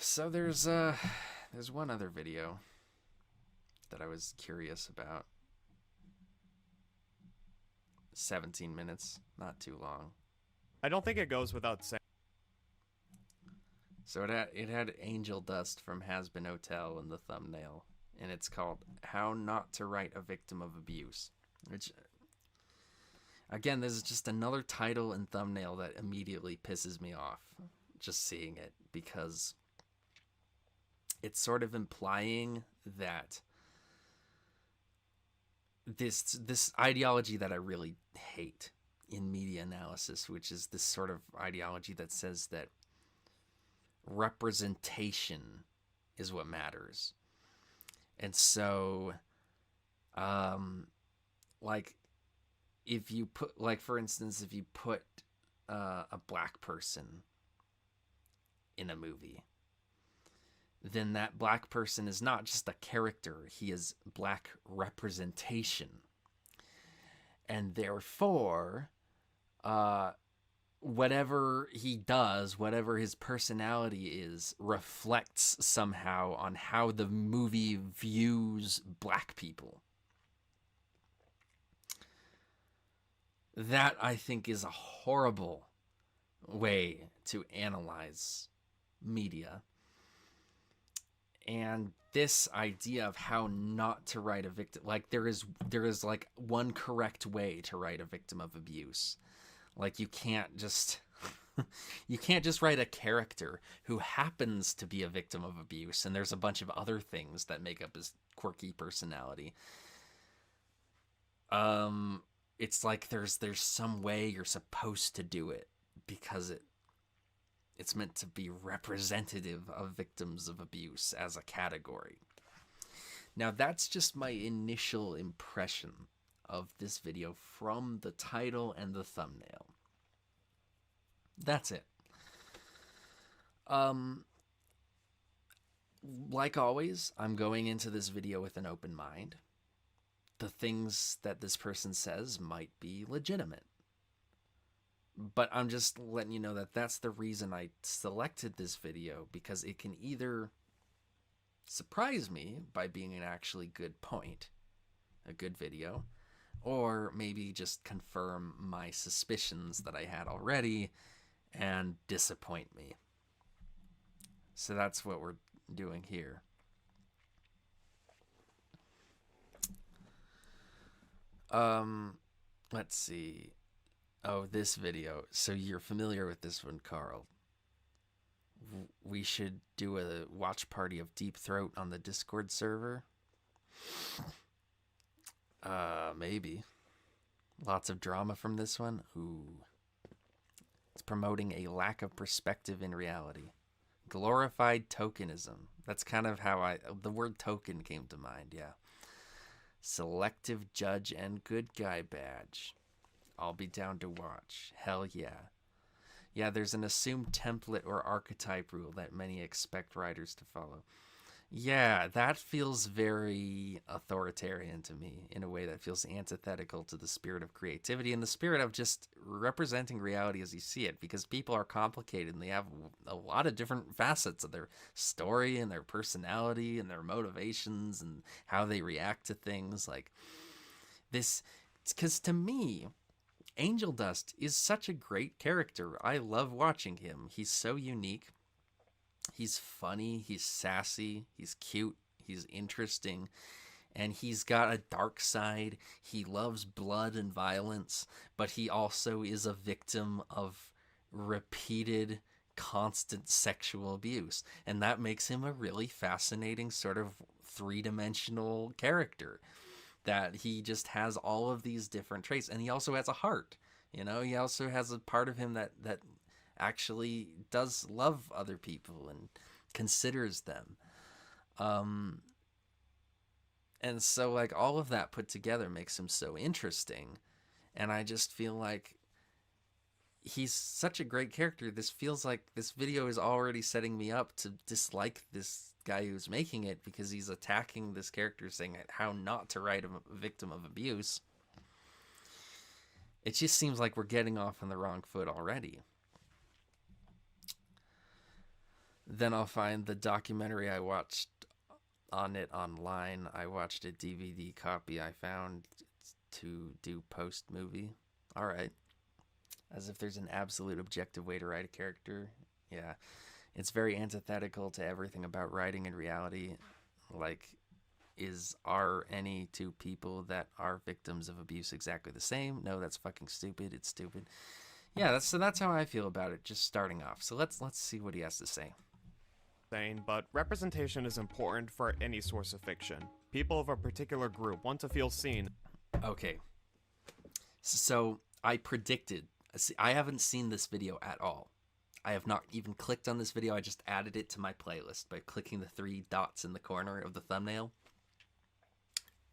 So there's one other video that I was curious about. 17 minutes, not too long. I don't think it goes without saying. So it had Angel Dust from Has Been Hotel in the thumbnail, and it's called "How Not to Write a Victim of Abuse." Which, again, this is just another title and thumbnail that immediately pisses me off. Just seeing it, because it's sort of implying that this ideology that I really hate in media analysis, which is this sort of ideology that says that representation is what matters. And so, um, like, if you put, like, for instance, if you put a black person in a movie, then that black person is not just a character, he is black representation. And therefore, whatever he does, whatever his personality is, reflects somehow on how the movie views black people. That, I think, is a horrible way to analyze media. And this idea of how not to write a victim, like there is like one correct way to write a victim of abuse. Like you can't just you can't just write a character who happens to be a victim of abuse and there's a bunch of other things that make up his quirky personality. It's like there's some way you're supposed to do it because it's meant to be representative of victims of abuse as a category. Now, that's just my initial impression of this video from the title and the thumbnail. That's it. Like always, I'm going into this video with an open mind. The things that this person says might be legitimate. But I'm just letting you know that that's the reason I selected this video, because it can either surprise me by being an actually good point, a good video, or maybe just confirm my suspicions that I had already and disappoint me. So that's what we're doing here. Let's see. Oh, this video. So you're familiar with this one, Carl. We should do a watch party of Deep Throat on the Discord server. Maybe. Lots of drama from this one. Ooh. It's promoting a lack of perspective in reality. Glorified tokenism. That's kind of how the word token came to mind, yeah. Selective judge and good guy badge. I'll be down to watch. Hell yeah. Yeah, there's an assumed template or archetype rule that many expect writers to follow. Yeah, that feels very authoritarian to me in a way that feels antithetical to the spirit of creativity and the spirit of just representing reality as you see it, because people are complicated and they have a lot of different facets of their story and their personality and their motivations and how they react to things like this. Because to me, Angel Dust is such a great character. I love watching him. He's so unique. He's funny, he's sassy, he's cute, he's interesting, and he's got a dark side. He loves blood and violence, but he also is a victim of repeated, constant sexual abuse. And that makes him a really fascinating sort of three-dimensional character, that he just has all of these different traits. And he also has a heart. You know, he also has a part of him that actually does love other people and considers them. And so, like, all of that put together makes him so interesting. And I just feel like he's such a great character. This feels like this video is already setting me up to dislike this guy who's making it, because he's attacking this character, saying how not to write a victim of abuse. It just seems like we're getting off on the wrong foot already. Then I'll find the documentary I watched on it online. I watched a DVD copy I found to do post movie. All right. As if there's an absolute objective way to write a character. Yeah. It's very antithetical to everything about writing in reality. Like, are any two people that are victims of abuse exactly the same? No, that's fucking stupid. It's stupid. Yeah, that's how I feel about it, just starting off. So let's see what he has to say. But representation is important for any source of fiction. People of a particular group want to feel seen. Okay. So I predicted. I haven't seen this video at all. I have not even clicked on this video. I just added it to my playlist by clicking the 3 dots in the corner of the thumbnail.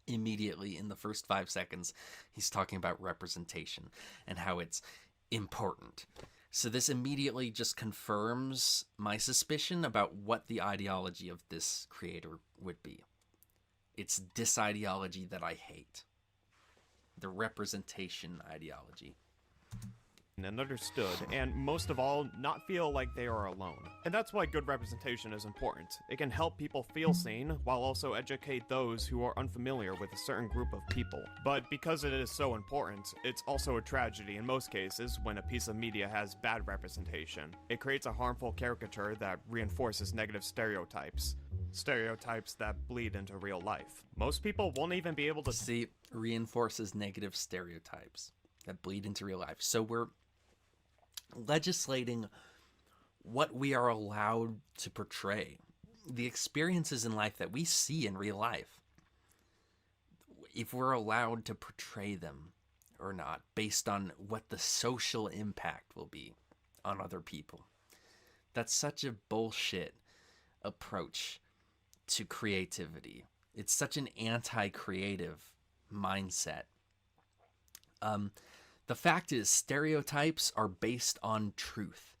Immediately, in the first 5 seconds, he's talking about representation and how it's important. So this immediately just confirms my suspicion about what the ideology of this creator would be. It's this ideology that I hate. The representation ideology. And understood, and most of all, not feel like they are alone. And that's why good representation is important. It can help people feel seen, while also educate those who are unfamiliar with a certain group of people. But because it is so important, it's also a tragedy in most cases when a piece of media has bad representation. It creates a harmful caricature that reinforces negative stereotypes. Stereotypes that bleed into real life. Most people won't even be able to see reinforces negative stereotypes that bleed into real life. So we're legislating what we are allowed to portray, the experiences in life that we see in real life, if we're allowed to portray them or not, based on what the social impact will be on other people. That's such a bullshit approach to creativity. It's such an anti-creative mindset. The fact is, stereotypes are based on truth.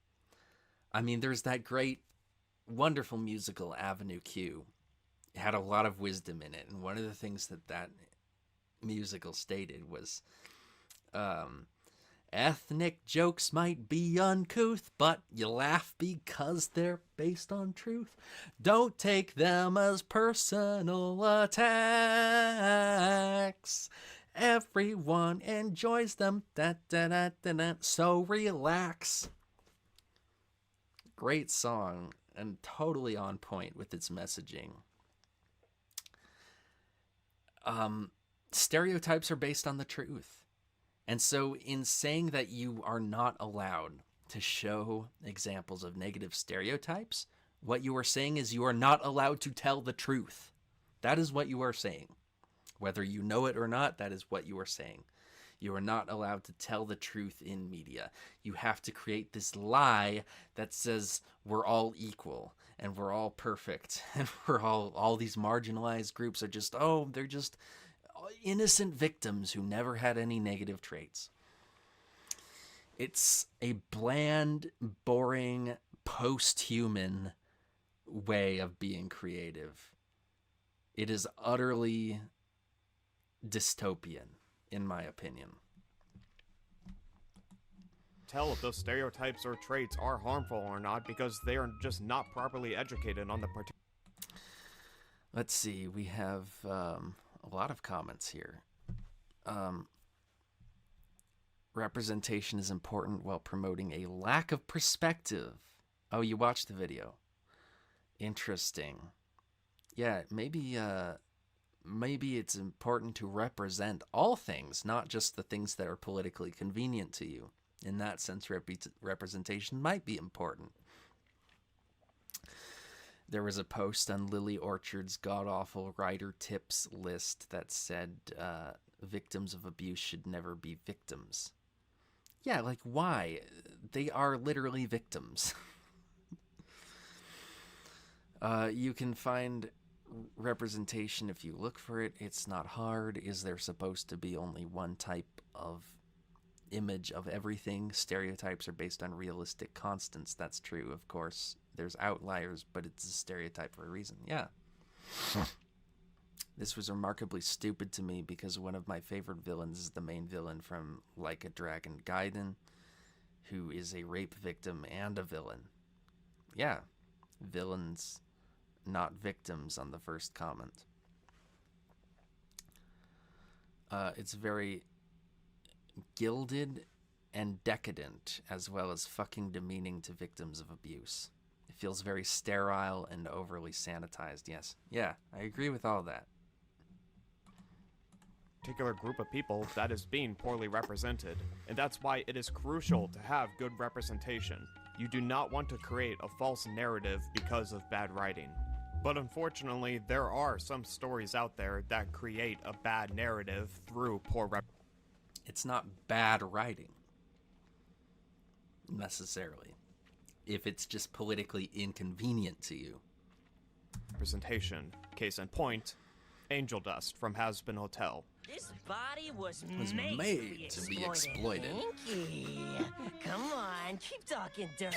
I mean, there's that great, wonderful musical, Avenue Q. It had a lot of wisdom in it. And one of the things that musical stated was, ethnic jokes might be uncouth, but you laugh because they're based on truth. Don't take them as personal attacks. Everyone enjoys them. Da, da, da, da, da. So relax. Great song and totally on point with its messaging. Stereotypes are based on the truth. And so in saying that you are not allowed to show examples of negative stereotypes, what you are saying is you are not allowed to tell the truth. That is what you are saying. Whether you know it or not, that is what you are saying. You are not allowed to tell the truth in media. You have to create this lie that says we're all equal and we're all perfect and we're all these marginalized groups are just, they're just innocent victims who never had any negative traits. It's a bland, boring, post-human way of being creative. It is utterly dystopian, in my opinion. Tell if those stereotypes or traits are harmful or not because they are just not properly educated on the particular. Let's see, we have a lot of comments here. Representation is important while promoting a lack of perspective. Oh, you watched the video. Interesting. Yeah, maybe it's important to represent all things, not just the things that are politically convenient to you. In that sense, representation might be important. There was a post on Lily Orchard's god-awful writer tips list that said victims of abuse should never be victims. Yeah, like, why? They are literally victims. You can find representation if you look for it. It's not hard. Is there supposed to be only one type of image of everything? Stereotypes are based on realistic constants. That's true, of course. There's outliers, but it's a stereotype for a reason. Yeah. This was remarkably stupid to me because one of my favorite villains is the main villain from Like a Dragon Gaiden, who is a rape victim and a villain. Yeah. Villains, not victims on the first comment. It's very gilded and decadent, as well as fucking demeaning to victims of abuse. It feels very sterile and overly sanitized. Yes. Yeah, I agree with all that. Particular group of people that is being poorly represented, and that's why it is crucial to have good representation. You do not want to create a false narrative because of bad writing. But unfortunately, there are some stories out there that create a bad narrative through poor It's not bad writing, necessarily, if it's just politically inconvenient to you. representation. Case in point, Angel Dust from Hazbin Hotel. This body was made to be exploited. Pinky. Come on, keep talking dirty.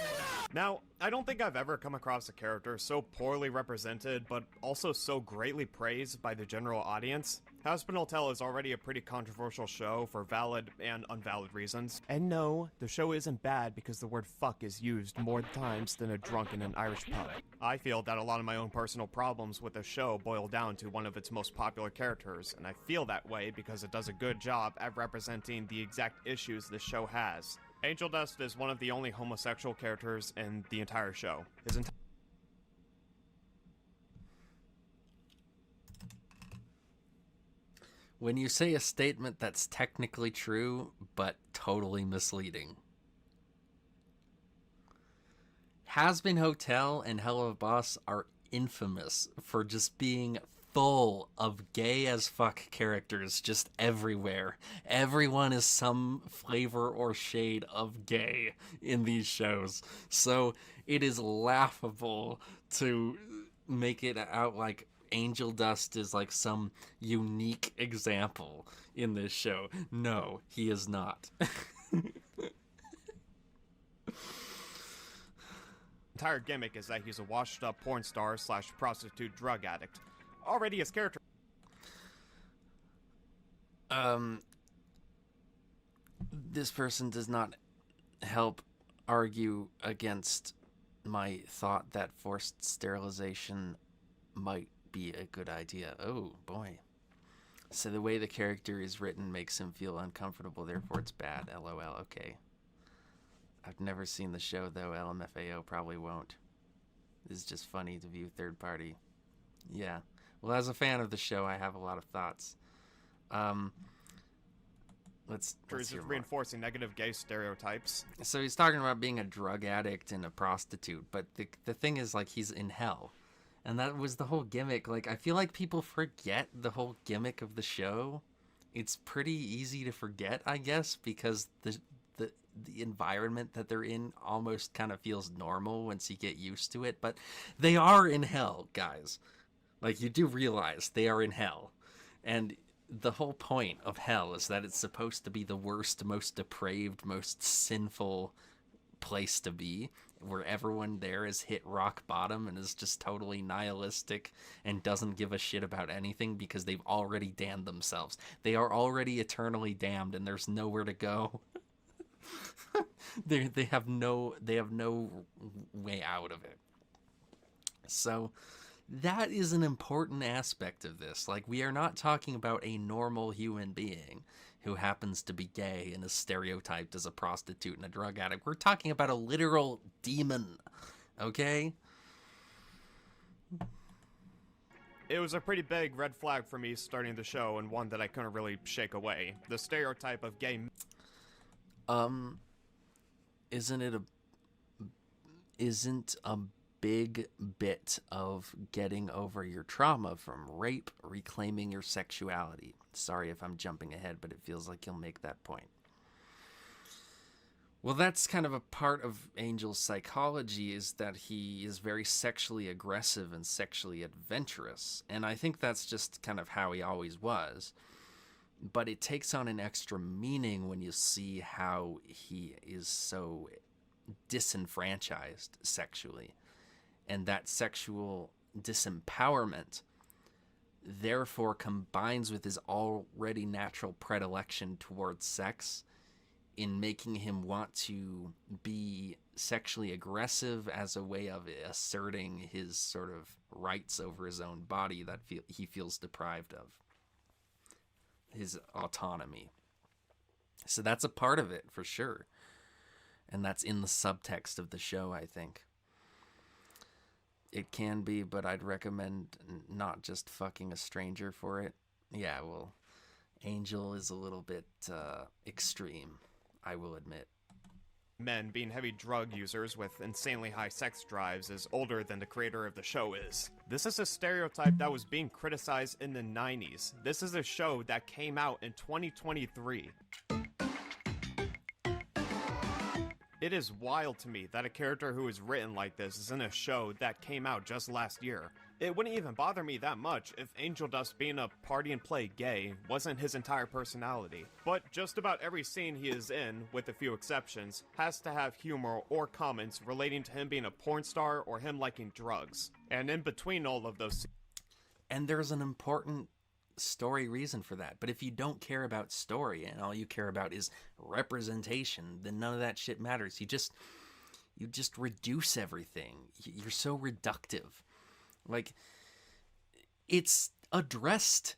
Now, I don't think I've ever come across a character so poorly represented, but also so greatly praised by the general audience. Hazbin Hotel is already a pretty controversial show for valid and invalid reasons. And no, the show isn't bad because the word fuck is used more times than a drunk in an Irish pub. I feel that a lot of my own personal problems with the show boil down to one of its most popular characters, and I feel that way because it does a good job at representing the exact issues the show has. Angel Dust is one of the only homosexual characters in the entire show. When you say a statement that's technically true, but totally misleading. Hazbin Hotel and Hell of a Boss are infamous for just being full of gay as fuck characters just everywhere. Everyone is some flavor or shade of gay in these shows. So it is laughable to make it out like Angel Dust is like some unique example in this show. No, he is not. Entire gimmick is that he's a washed up porn star / prostitute drug addict. Already his character. This person does not help argue against my thought that forced sterilization might be a good idea. Oh, boy. So the way the character is written makes him feel uncomfortable, therefore it's bad. LOL. Okay. I've never seen the show, though. LMFAO probably won't. It's just funny to view third party. Yeah. Well, as a fan of the show, I have a lot of thoughts. Let's hear more. Reinforcing negative gay stereotypes. So he's talking about being a drug addict and a prostitute, but the thing is, like, he's in hell. And that was the whole gimmick. Like, I feel like people forget the whole gimmick of the show. It's pretty easy to forget, I guess, because the environment that they're in almost kind of feels normal once you get used to it. But they are in hell, guys. Like, you do realize they are in hell. And the whole point of hell is that it's supposed to be the worst, most depraved, most sinful place to be, where everyone there is hit rock bottom and is just totally nihilistic and doesn't give a shit about anything because they've already damned themselves. They are already eternally damned and there's nowhere to go. They have no way out of it. So that is an important aspect of this. Like, we are not talking about a normal human being who happens to be gay and is stereotyped as a prostitute and a drug addict. We're talking about a literal demon, okay? It was a pretty big red flag for me starting the show, and one that I couldn't really shake away. The stereotype of gay... Isn't a big bit of getting over your trauma from rape reclaiming your sexuality? Sorry if I'm jumping ahead, but it feels like you'll make that point. Well, that's kind of a part of Angel's psychology, is that he is very sexually aggressive and sexually adventurous. And I think that's just kind of how he always was. But it takes on an extra meaning when you see how he is so disenfranchised sexually. And that sexual disempowerment therefore combines with his already natural predilection towards sex in making him want to be sexually aggressive as a way of asserting his sort of rights over his own body that he feels deprived of, his autonomy. So that's a part of it for sure, and that's in the subtext of the show, I think. It can be, but I'd recommend not just fucking a stranger for it. Yeah, well, Angel is a little bit extreme, I will admit. Men being heavy drug users with insanely high sex drives is older than the creator of the show is. This is a stereotype that was being criticized in the 90s. This is a show that came out in 2023. It is wild to me that a character who is written like this is in a show that came out just last year. It wouldn't even bother me that much if Angel Dust being a party and play gay wasn't his entire personality. But just about every scene he is in, with a few exceptions, has to have humor or comments relating to him being a porn star or him liking drugs. And in between all of those and there's an important story reason for that. But if you don't care about story and all you care about is representation, then none of that shit matters. You just reduce everything. You're so reductive. Like, it's addressed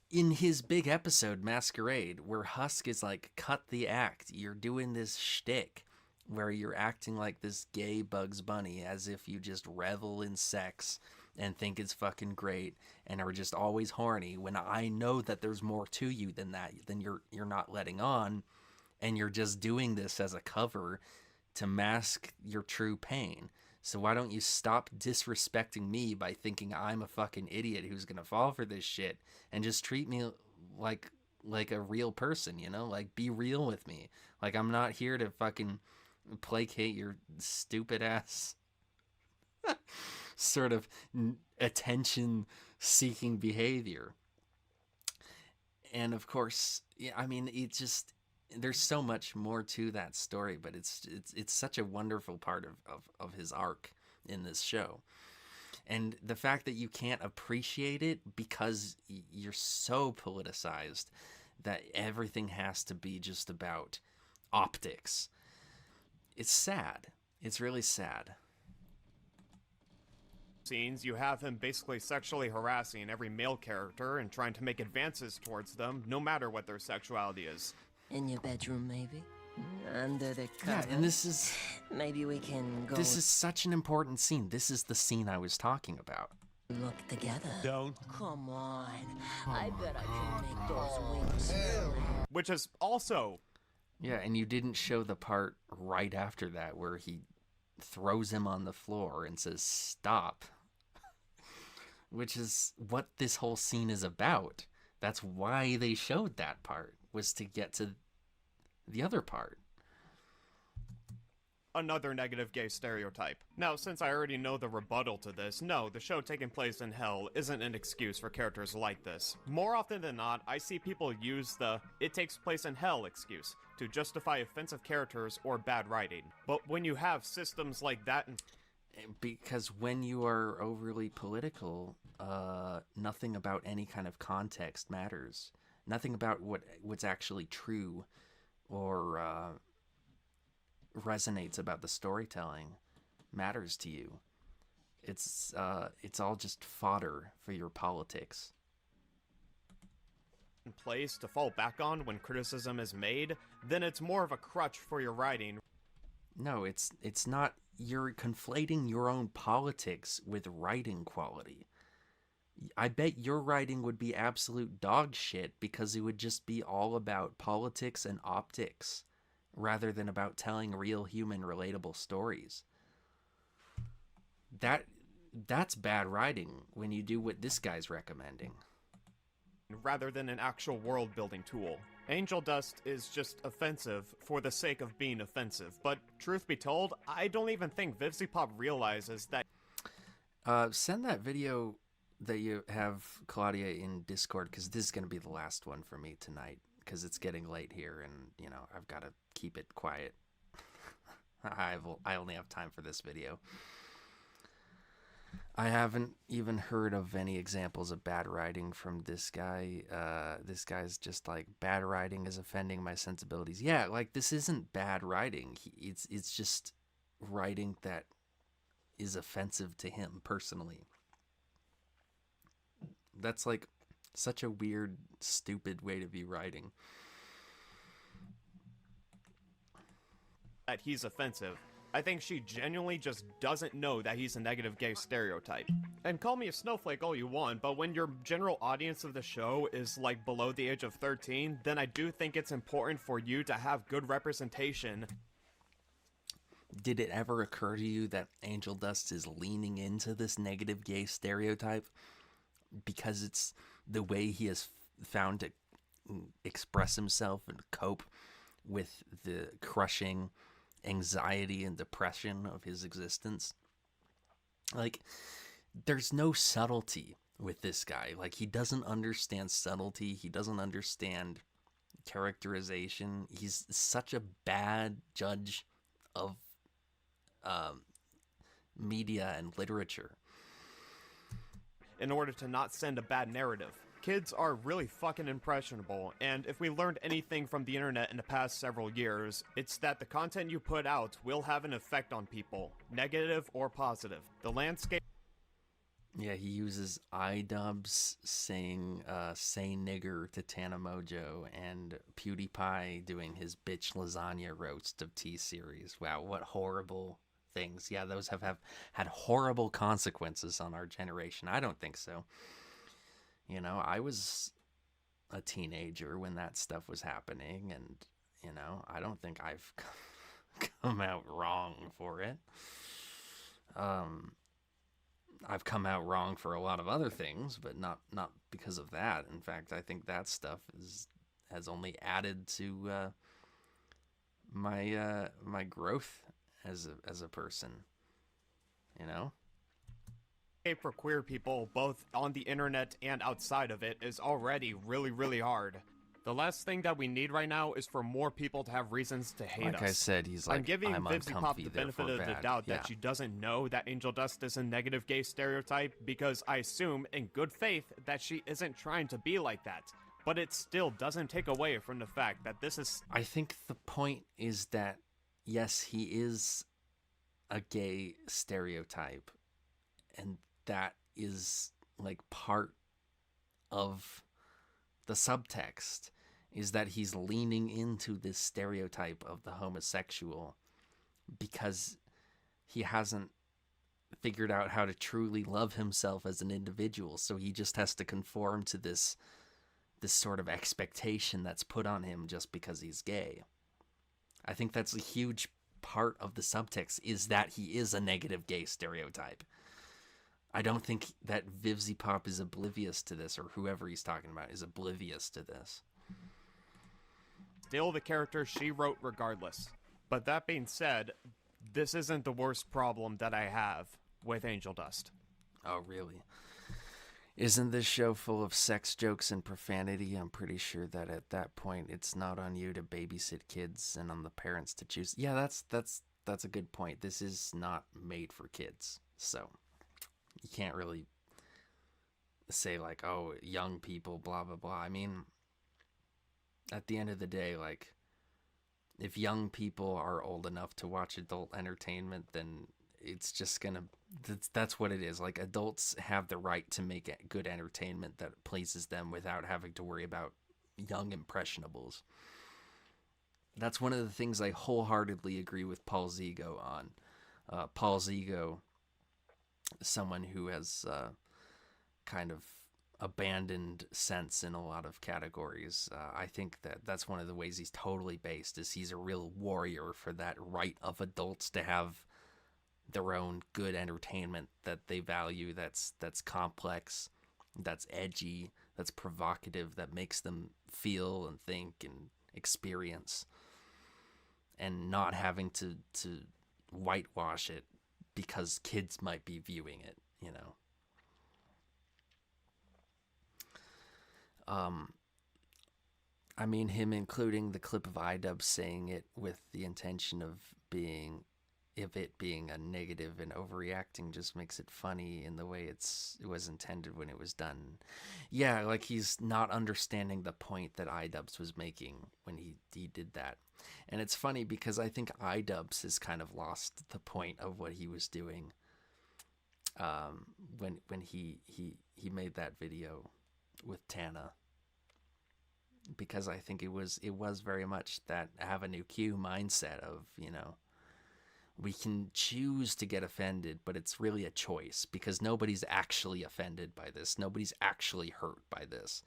in his big episode Masquerade, where Husk is like, cut the act. You're doing this shtick where you're acting like this gay Bugs Bunny as if you just revel in sex and think it's fucking great and are just always horny, when I know that there's more to you than that, then you're not letting on, and you're just doing this as a cover to mask your true pain. So why don't you stop disrespecting me by thinking I'm a fucking idiot who's gonna fall for this shit, and just treat me like a real person, you know? Like, be real with me. Like, I'm not here to fucking placate your stupid ass sort of attention-seeking behavior. And of course, yeah, I mean, it just, there's so much more to that story, but it's such a wonderful part of his arc in this show. And the fact that you can't appreciate it because you're so politicized that everything has to be just about optics, it's sad. It's really sad. Scenes, you have him basically sexually harassing every male character and trying to make advances towards them, no matter what their sexuality is. In your bedroom, maybe? Under the Yeah, covers? and this is Maybe we can go this is such an important scene. This is the scene I was talking about. look together. Don't. Come on. I bet I can make those wings. Which is also Yeah, and you didn't show the part right after that where he throws him on the floor and says, "Stop." Which is what this whole scene is about. That's why they showed that part, was to get to the other part. another negative gay stereotype. Now, since I already know the rebuttal to this, no, the show taking place in hell isn't an excuse for characters like this. More often than not, I see people use the "it takes place in hell" excuse to justify offensive characters or bad writing. But when you have systems like that Because when you are overly political, nothing about any kind of context matters. Nothing about what's actually true or resonates about the storytelling matters to you. It's all just fodder for your politics. in place to fall back on when criticism is made, then it's more of a crutch for your writing. No, it's not. You're conflating your own politics with writing quality. I bet your writing would be absolute dog shit because it would just be all about politics and optics rather than about telling real human relatable stories. That's bad writing when you do what this guy's recommending. Rather than an actual world-building tool. Angel Dust is just offensive for the sake of being offensive, but truth be told, I don't even think VivziePop realizes that. Send that video that you have, Claudia, in Discord, because this is going to be the last one for me tonight, because it's getting late here, and, you know, I've got to keep it quiet. I only have time for this video. I haven't even heard of any examples of bad writing from this guy. This guy's just like, bad writing is offending my sensibilities. Yeah, like this isn't bad writing. It's just writing that is offensive to him personally. That's like such a weird, stupid way to be writing. That he's offensive. I think she genuinely just doesn't know that he's a negative gay stereotype. And call me a snowflake all you want, but when your general audience of the show is like below the age of 13, then I do think it's important for you to have good representation. Did it ever occur to you that Angel Dust is leaning into this negative gay stereotype because it's the way he has found to express himself and cope with the crushing anxiety and depression of his existence? Like, there's no subtlety with this guy. Like, he doesn't understand subtlety. He doesn't understand characterization. He's such a bad judge of media and literature. In order to not send a bad narrative. Kids are really fucking impressionable, and if we learned anything from the internet in the past several years, it's that the content you put out will have an effect on people, negative or positive. The landscape... Yeah, he uses iDubbbz saying say nigger to Tana Mojo, and PewDiePie doing his bitch lasagna roast of T-Series. Wow, what horrible things. Yeah, those have had horrible consequences on our generation. I don't think so. You know, I was a teenager when that stuff was happening, and, you know, I don't think I've come out wrong for it. I've come out wrong for a lot of other things, but not because of that. In fact, I think that stuff has only added to my growth as a person. You know? For queer people, both on the internet and outside of it, is already really, really hard. The last thing that we need right now is for more people to have reasons to hate us. Like I said, he's like, I'm giving Vivzy Pop the uncomfy, benefit of the therefore doubt bad. that she doesn't know that Angel Dust is a negative gay stereotype, because I assume, in good faith, that she isn't trying to be like that. But it still doesn't take away from the fact that this is... I think the point is that, yes, he is a gay stereotype, and that is like part of the subtext, is that he's leaning into this stereotype of the homosexual because he hasn't figured out how to truly love himself as an individual, so he just has to conform to this sort of expectation that's put on him just because he's gay. I think that's a huge part of the subtext, is that he is a negative gay stereotype. I don't think that Vivzy Pop is oblivious to this, or whoever he's talking about is oblivious to this. Still the character she wrote regardless. But that being said, this isn't the worst problem that I have with Angel Dust. Oh, really? Isn't this show full of sex jokes and profanity? I'm pretty sure that at that point it's not on you to babysit kids and on the parents to choose. Yeah, that's a good point. This is not made for kids, so you can't really say like, oh, young people, blah blah blah. I mean, at the end of the day, like, if young people are old enough to watch adult entertainment, then it's just gonna, that's what it is. Like, adults have the right to make good entertainment that pleases them without having to worry about young impressionables. That's one of the things I wholeheartedly agree with Paul Zigo on. Paul Zigo, someone who has kind of abandoned sense in a lot of categories. I think that's one of the ways he's totally based, is he's a real warrior for that right of adults to have their own good entertainment that they value, that's complex, that's edgy, that's provocative, that makes them feel and think and experience, and not having to whitewash it because kids might be viewing it, you know. I mean, him including the clip of iDubbbz saying it with the intention of being if it being a negative and overreacting just makes it funny in the way it was intended when it was done. Yeah, like he's not understanding the point that iDubbbz was making when he did that. And it's funny because I think iDubbbz has kind of lost the point of what he was doing when he made that video with Tana, because I think it was very much that Avenue Q mindset of, you know, we can choose to get offended, but it's really a choice because nobody's actually offended by this. Nobody's actually hurt by this.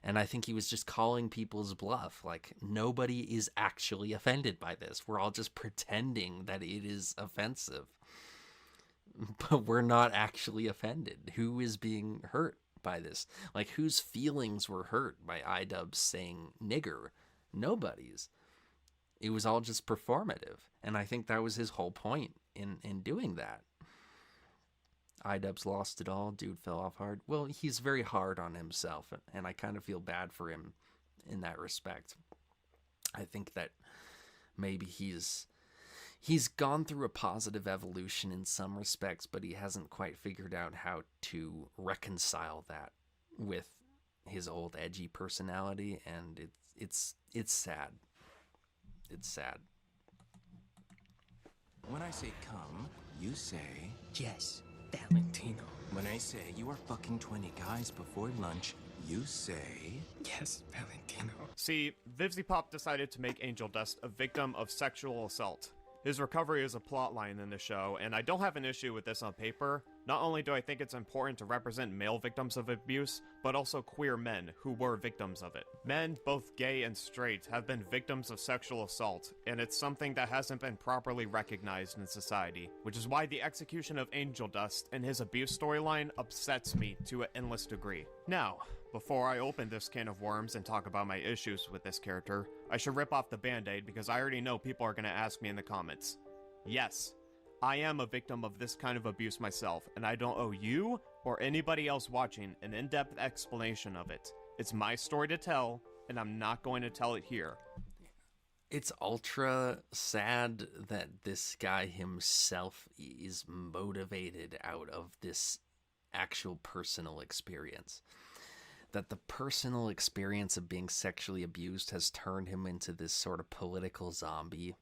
And I think he was just calling people's bluff. Like, nobody is actually offended by this. We're all just pretending that it is offensive. But we're not actually offended. Who is being hurt by this? Like, whose feelings were hurt by iDubbbz saying nigger? Nobody's. It was all just performative. And I think that was his whole point in doing that. iDubbbz lost it all. Dude fell off hard. Well, he's very hard on himself, and I kind of feel bad for him in that respect. I think that maybe he's gone through a positive evolution in some respects, but he hasn't quite figured out how to reconcile that with his old edgy personality, and it's sad. It's sad. When I say come, you say... Yes, Valentino. When I say you are fucking 20 guys before lunch, you say... Yes, Valentino. See, Vivziepop decided to make Angel Dust a victim of sexual assault. His recovery is a plotline in the show, and I don't have an issue with this on paper. Not only do I think it's important to represent male victims of abuse, but also queer men who were victims of it. Men, both gay and straight, have been victims of sexual assault, and it's something that hasn't been properly recognized in society, which is why the execution of Angel Dust and his abuse storyline upsets me to an endless degree. Now, before I open this can of worms and talk about my issues with this character, I should rip off the band-aid because I already know people are going to ask me in the comments. Yes, I am a victim of this kind of abuse myself, and I don't owe you or anybody else watching an in-depth explanation of it. It's my story to tell, and I'm not going to tell it here. It's ultra sad that this guy himself is motivated out of this actual personal experience. That the personal experience of being sexually abused has turned him into this sort of political zombie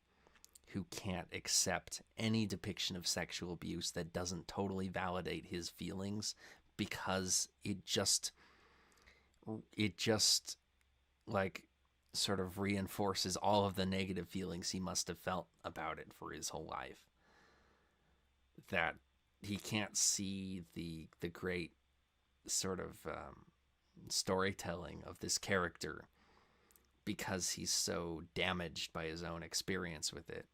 who can't accept any depiction of sexual abuse that doesn't totally validate his feelings, because it just like sort of reinforces all of the negative feelings he must have felt about it for his whole life. That he can't see the great sort of storytelling of this character because he's so damaged by his own experience with it.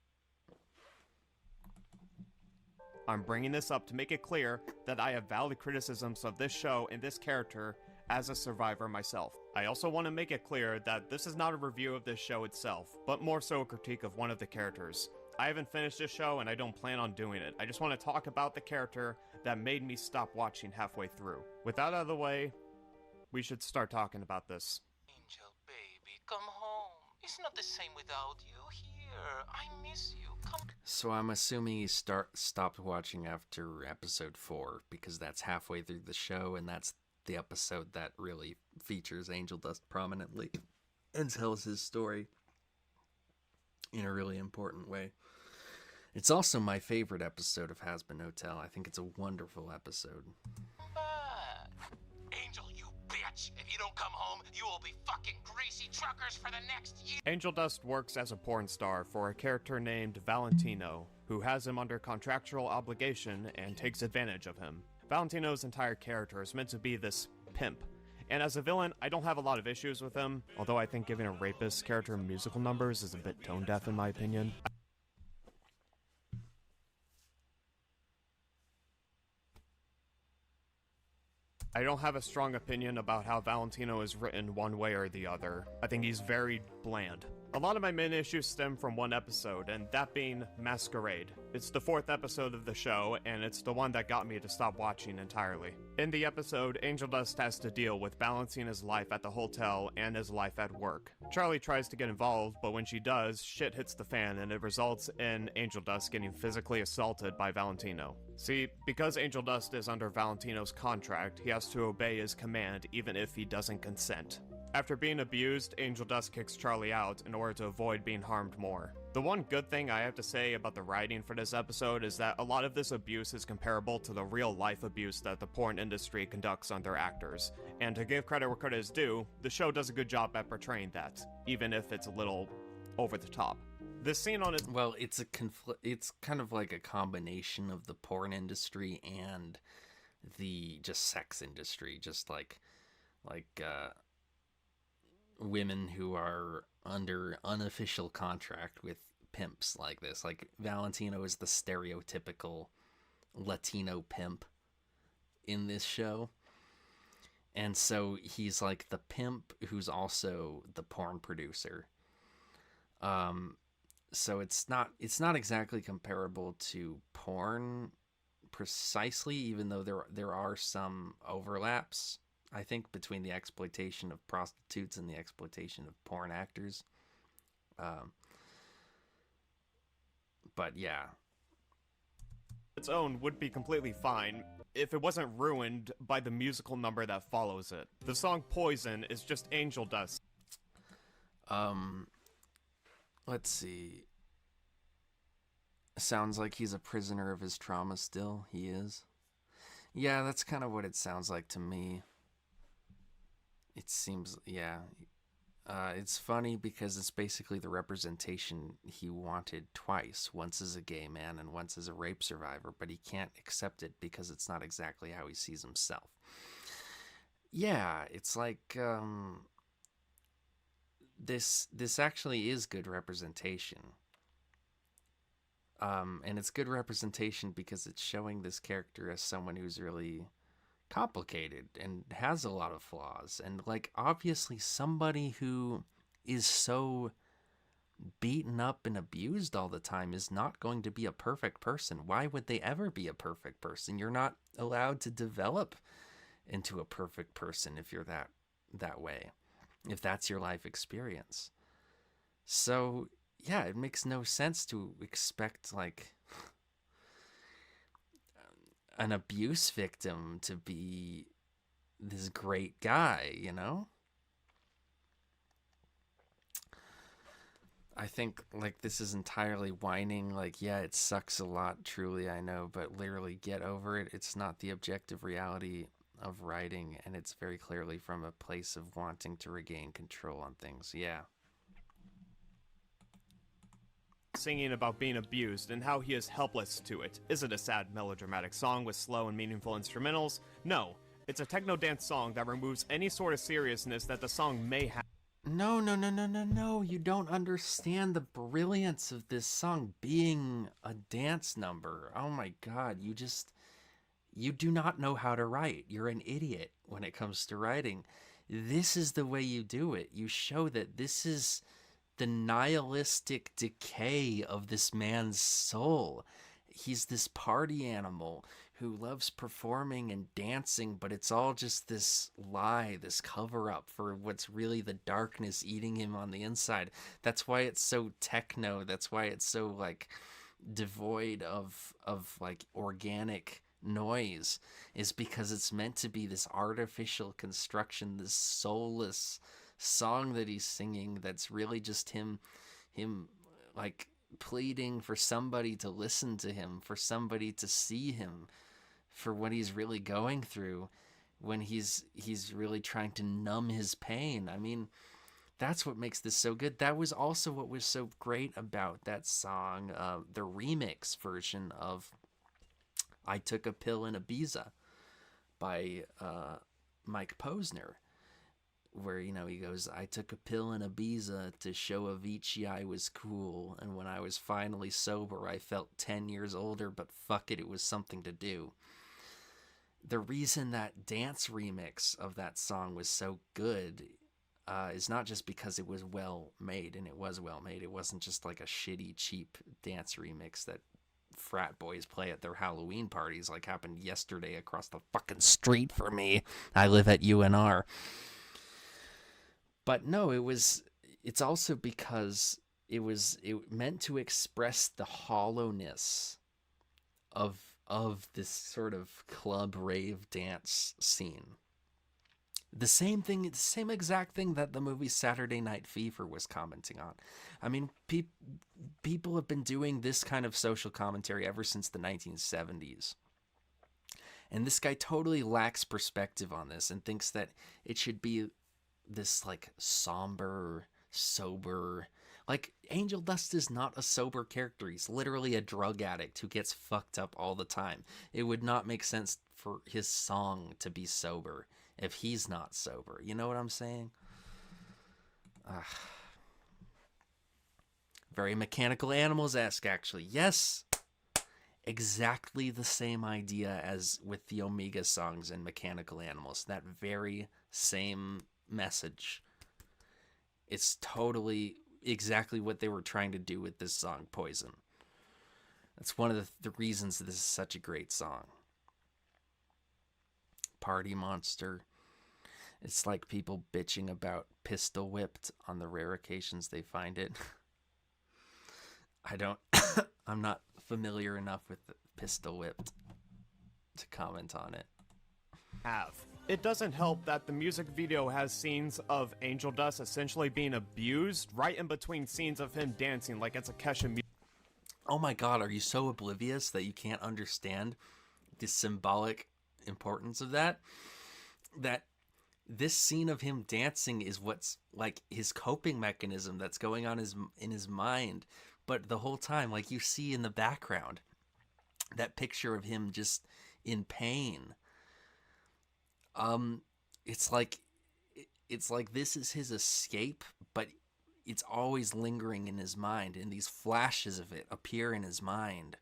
I'm bringing this up to make it clear that I have valid criticisms of this show and this character as a survivor myself. I also want to make it clear that this is not a review of this show itself, but more so a critique of one of the characters. I haven't finished this show and I don't plan on doing it. I just want to talk about the character that made me stop watching halfway through. With that out of the way, we should start talking about this. Angel, baby, come home. It's not the same without you here. I miss you. Come. So I'm assuming he stopped watching after episode 4, because that's halfway through the show, and that's the episode that really features Angel Dust prominently and tells his story in a really important way. It's also my favorite episode of Hazbin Hotel. I think it's a wonderful episode. Back. Angel, you bitch. If you don't come home, you will be fucking greasy truckers for the next year. Angel Dust works as a porn star for a character named Valentino, who has him under contractual obligation and takes advantage of him. Valentino's entire character is meant to be this pimp, and as a villain, I don't have a lot of issues with him, although I think giving a rapist character musical numbers is a bit tone-deaf in my opinion. I don't have a strong opinion about how Valentino is written one way or the other. I think he's very bland. A lot of my main issues stem from one episode, and that being Masquerade. It's the 4th episode of the show, and it's the one that got me to stop watching entirely. In the episode, Angel Dust has to deal with balancing his life at the hotel and his life at work. Charlie tries to get involved, but when she does, shit hits the fan, and it results in Angel Dust getting physically assaulted by Valentino. See, because Angel Dust is under Valentino's contract, he has to obey his command even if he doesn't consent. After being abused, Angel Dust kicks Charlie out in order to avoid being harmed more. The one good thing I have to say about the writing for this episode is that a lot of this abuse is comparable to the real-life abuse that the porn industry conducts on their actors. And to give credit where credit is due, the show does a good job at portraying that, even if it's a little over the top. This scene on its... Well, it's it's kind of like a combination of the porn industry and the just sex industry, just like women who are under unofficial contract with pimps like this. Like Valentino is the stereotypical Latino pimp in this show. And so he's like the pimp who's also the porn producer. So it's not exactly comparable to porn precisely, even though there are some overlaps, I think, between the exploitation of prostitutes and the exploitation of porn actors. But yeah. Its own would be completely fine if it wasn't ruined by the musical number that follows it. The song Poison is just Angel Dust. Let's see. Sounds like he's a prisoner of his trauma still. He is. Yeah, that's kind of what it sounds like to me. It seems, yeah. It's funny because it's basically the representation he wanted twice. Once as a gay man and once as a rape survivor, but he can't accept it because it's not exactly how he sees himself. Yeah, it's like, this actually is good representation. And it's good representation because it's showing this character as someone who's really complicated and has a lot of flaws, and like obviously somebody who is so beaten up and abused all the time is not going to be a perfect person. Why would they ever be a perfect person? You're not allowed to develop into a perfect person if you're that way, if that's your life experience. So yeah, it makes no sense to expect like an abuse victim to be this great guy, you know? I think like this is entirely whining, like, yeah, it sucks a lot, truly, I know, but literally get over it. It's not the objective reality of writing, and it's very clearly from a place of wanting to regain control on things. Yeah. Singing about being abused and how he is helpless to it. Is it a sad melodramatic song with slow and meaningful instrumentals? No, it's a techno dance song that removes any sort of seriousness that the song may have. No, you don't understand the brilliance of this song being a dance number. Oh my god, you do not know how to write. You're an idiot when it comes to writing. This is the way you do it. You show that this is the nihilistic decay of this man's soul. He's this party animal who loves performing and dancing, but it's all just this lie, this cover-up for what's really the darkness eating him on the inside. That's why it's so techno. That's why it's so, like, devoid of like, organic noise, is because it's meant to be this artificial construction, this soulless song that he's singing that's really just him like pleading for somebody to listen to him, for somebody to see him for what he's really going through when he's really trying to numb his pain. I mean, that's what makes this so good. That was also what was so great about that song, the remix version of I Took a Pill in Ibiza by Mike Posner, where, you know, he goes, I took a pill in Ibiza to show Avicii I was cool, and when I was finally sober, I felt 10 years older, but fuck it, it was something to do. The reason that dance remix of that song was so good is not just because it was well made, and it was well made. It wasn't just like a shitty, cheap dance remix that frat boys play at their Halloween parties, like happened yesterday across the fucking street for me. I live at UNR. But no, it's also because it meant to express the hollowness of this sort of club rave dance scene. The same exact thing that the movie Saturday Night Fever was commenting on. I mean, people have been doing this kind of social commentary ever since the 1970s. And this guy totally lacks perspective on this and thinks that it should be this like somber, sober. Like, Angel Dust is not a sober character. He's literally a drug addict who gets fucked up all the time. It would not make sense for his song to be sober if he's not sober. You know what I'm saying? Very Mechanical Animals-esque, actually. Yes, exactly the same idea as with the Omega songs in Mechanical Animals. That very same message. It's totally exactly what they were trying to do with this song, Poison. That's one of the reasons this is such a great song. Party Monster. It's like people bitching about Pistol Whipped on the rare occasions they find it. I'm not familiar enough with Pistol Whipped to comment on it. It doesn't help that the music video has scenes of Angel Dust essentially being abused right in between scenes of him dancing like it's a Kesha music. Oh my god, are you so oblivious that you can't understand the symbolic importance of that? That this scene of him dancing is what's like his coping mechanism that's going on in his mind. But the whole time, like you see in the background, that picture of him just in pain. It's like this is his escape, but it's always lingering in his mind, and these flashes of it appear in his mind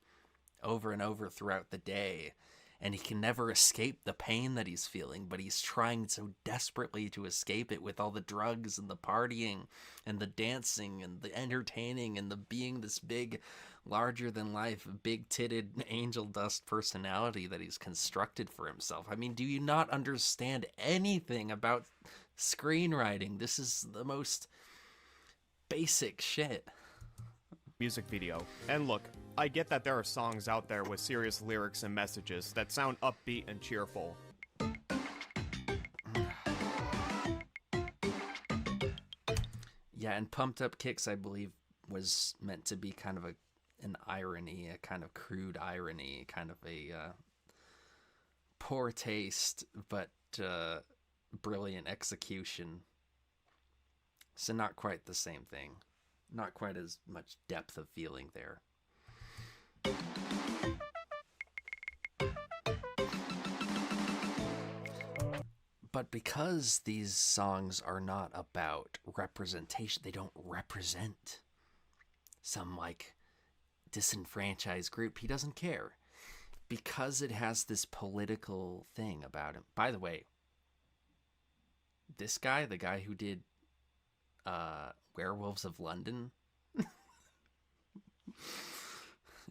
over and over throughout the day, and he can never escape the pain that he's feeling, but he's trying so desperately to escape it with all the drugs and the partying and the dancing and the entertaining and the being this big, larger than life, big-titted Angel Dust personality that he's constructed for himself. I mean, do you not understand anything about screenwriting? This is the most basic shit. Music video. And look, I get that there are songs out there with serious lyrics and messages that sound upbeat and cheerful. Yeah, and Pumped Up Kicks, I believe, was meant to be kind of an irony, a kind of crude irony, kind of a poor taste, but brilliant execution. So not quite the same thing. Not quite as much depth of feeling there. But because these songs are not about representation, they don't represent some like disenfranchised group, he doesn't care. Because it has this political thing about him. By the way, this guy, the guy who did Werewolves of London,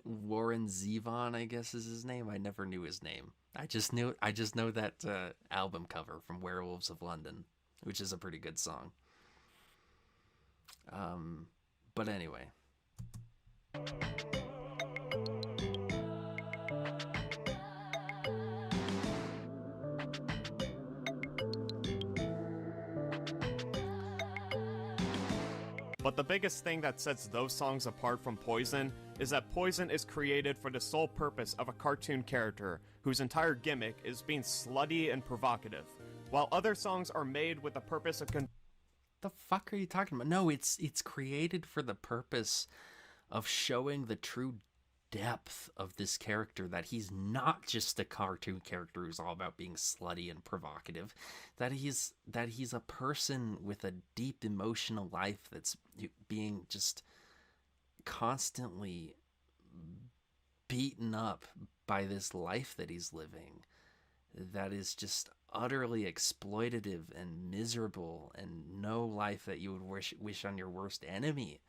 Warren Zevon, I guess is his name. I never knew his name. I just know that album cover from Werewolves of London, which is a pretty good song. But anyway. But the biggest thing that sets those songs apart from Poison is that Poison is created for the sole purpose of a cartoon character whose entire gimmick is being slutty and provocative, while other songs are made with the purpose of the fuck are you talking about? No, it's created for the purpose of showing the true depth of this character, that he's not just a cartoon character who's all about being slutty and provocative, that he's a person with a deep emotional life that's being just constantly beaten up by this life that he's living, that is just utterly exploitative and miserable and no life that you would wish on your worst enemy.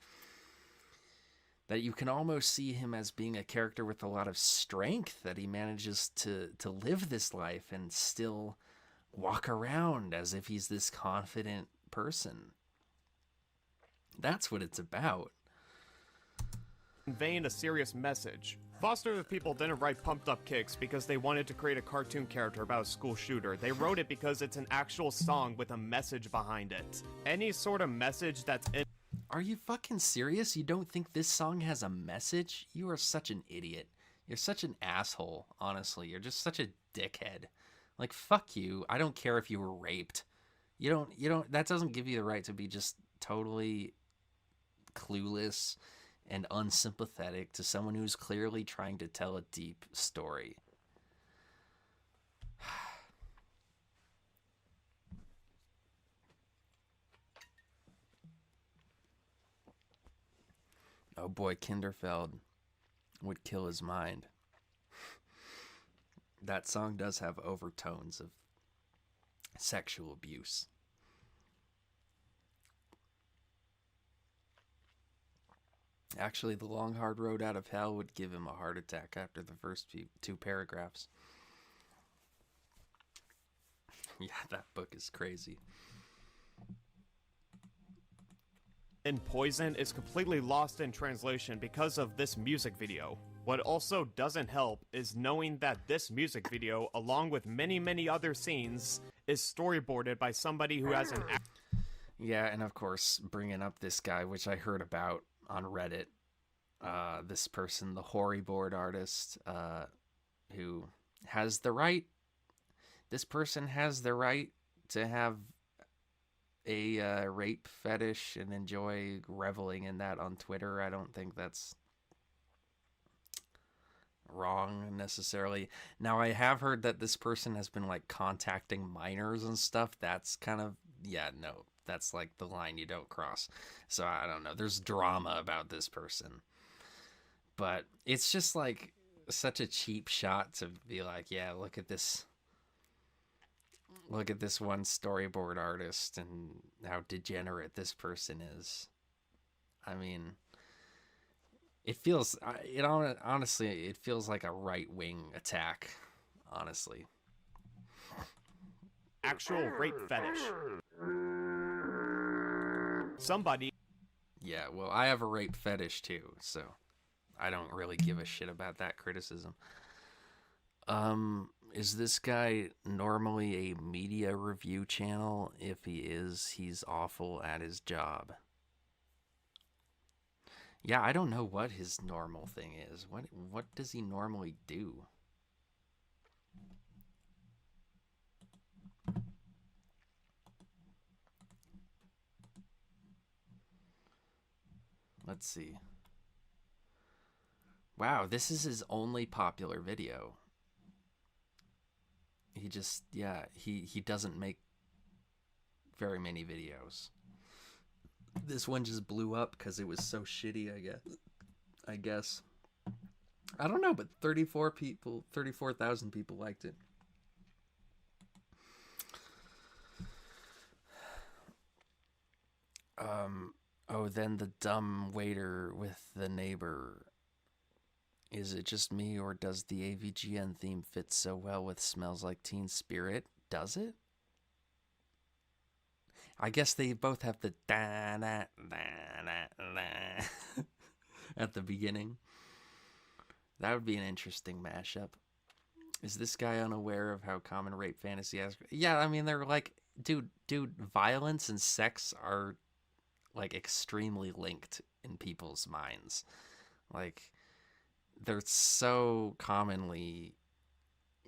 That you can almost see him as being a character with a lot of strength, that he manages to live this life and still walk around as if he's this confident person. That's what it's about. Conveying a serious message. Foster the People didn't write Pumped Up Kicks because they wanted to create a cartoon character about a school shooter. They wrote it because it's an actual song with a message behind it. Any sort of message that's in... Are you fucking serious? You don't think this song has a message? You are such an idiot. You're such an asshole, honestly. You're just such a dickhead. Like, fuck you. I don't care if you were raped. You don't, that doesn't give you the right to be just totally clueless and unsympathetic to someone who's clearly trying to tell a deep story. Oh boy, Kinderfeld would kill his mind. That song does have overtones of sexual abuse. Actually, The Long Hard Road Out of Hell would give him a heart attack after the first two paragraphs. Yeah, that book is crazy. in Poison is completely lost in translation because of this music video. What also doesn't help is knowing that this music video, along with many, many other scenes, is storyboarded by somebody who has an... Yeah, and of course, bringing up this guy, which I heard about on Reddit, this person, the Horyboard artist, who has the right... This person has the right to have a rape fetish and enjoy reveling in that on Twitter. I don't think that's wrong necessarily. Now, I have heard that this person has been like contacting minors and stuff. That's kind of, yeah, no, that's like the line you don't cross. So I don't know. There's drama about this person, but it's just like such a cheap shot to be like, yeah, look at this one storyboard artist and how degenerate this person is. I mean, honestly, it feels like a right-wing attack, honestly. Actual rape fetish. Somebody... Yeah, well, I have a rape fetish too, so I don't really give a shit about that criticism. Is this guy normally a media review channel? If he is, he's awful at his job. Yeah, I don't know what his normal thing is. What does he normally do? Let's see. Wow, this is his only popular video. He just, yeah, he doesn't make very many videos. This one just blew up because it was so shitty, I guess. I don't know, but 34,000 people liked it. Oh, then the dumb waiter with the neighbor. Is it just me, or does the AVGN theme fit so well with Smells Like Teen Spirit? Does it? I guess they both have the da-da-da-da-da at the beginning. That would be an interesting mashup. Is this guy unaware of how common rape fantasy has... Yeah, I mean, they're like... Dude, violence and sex are, like, extremely linked in people's minds. Like... They're so commonly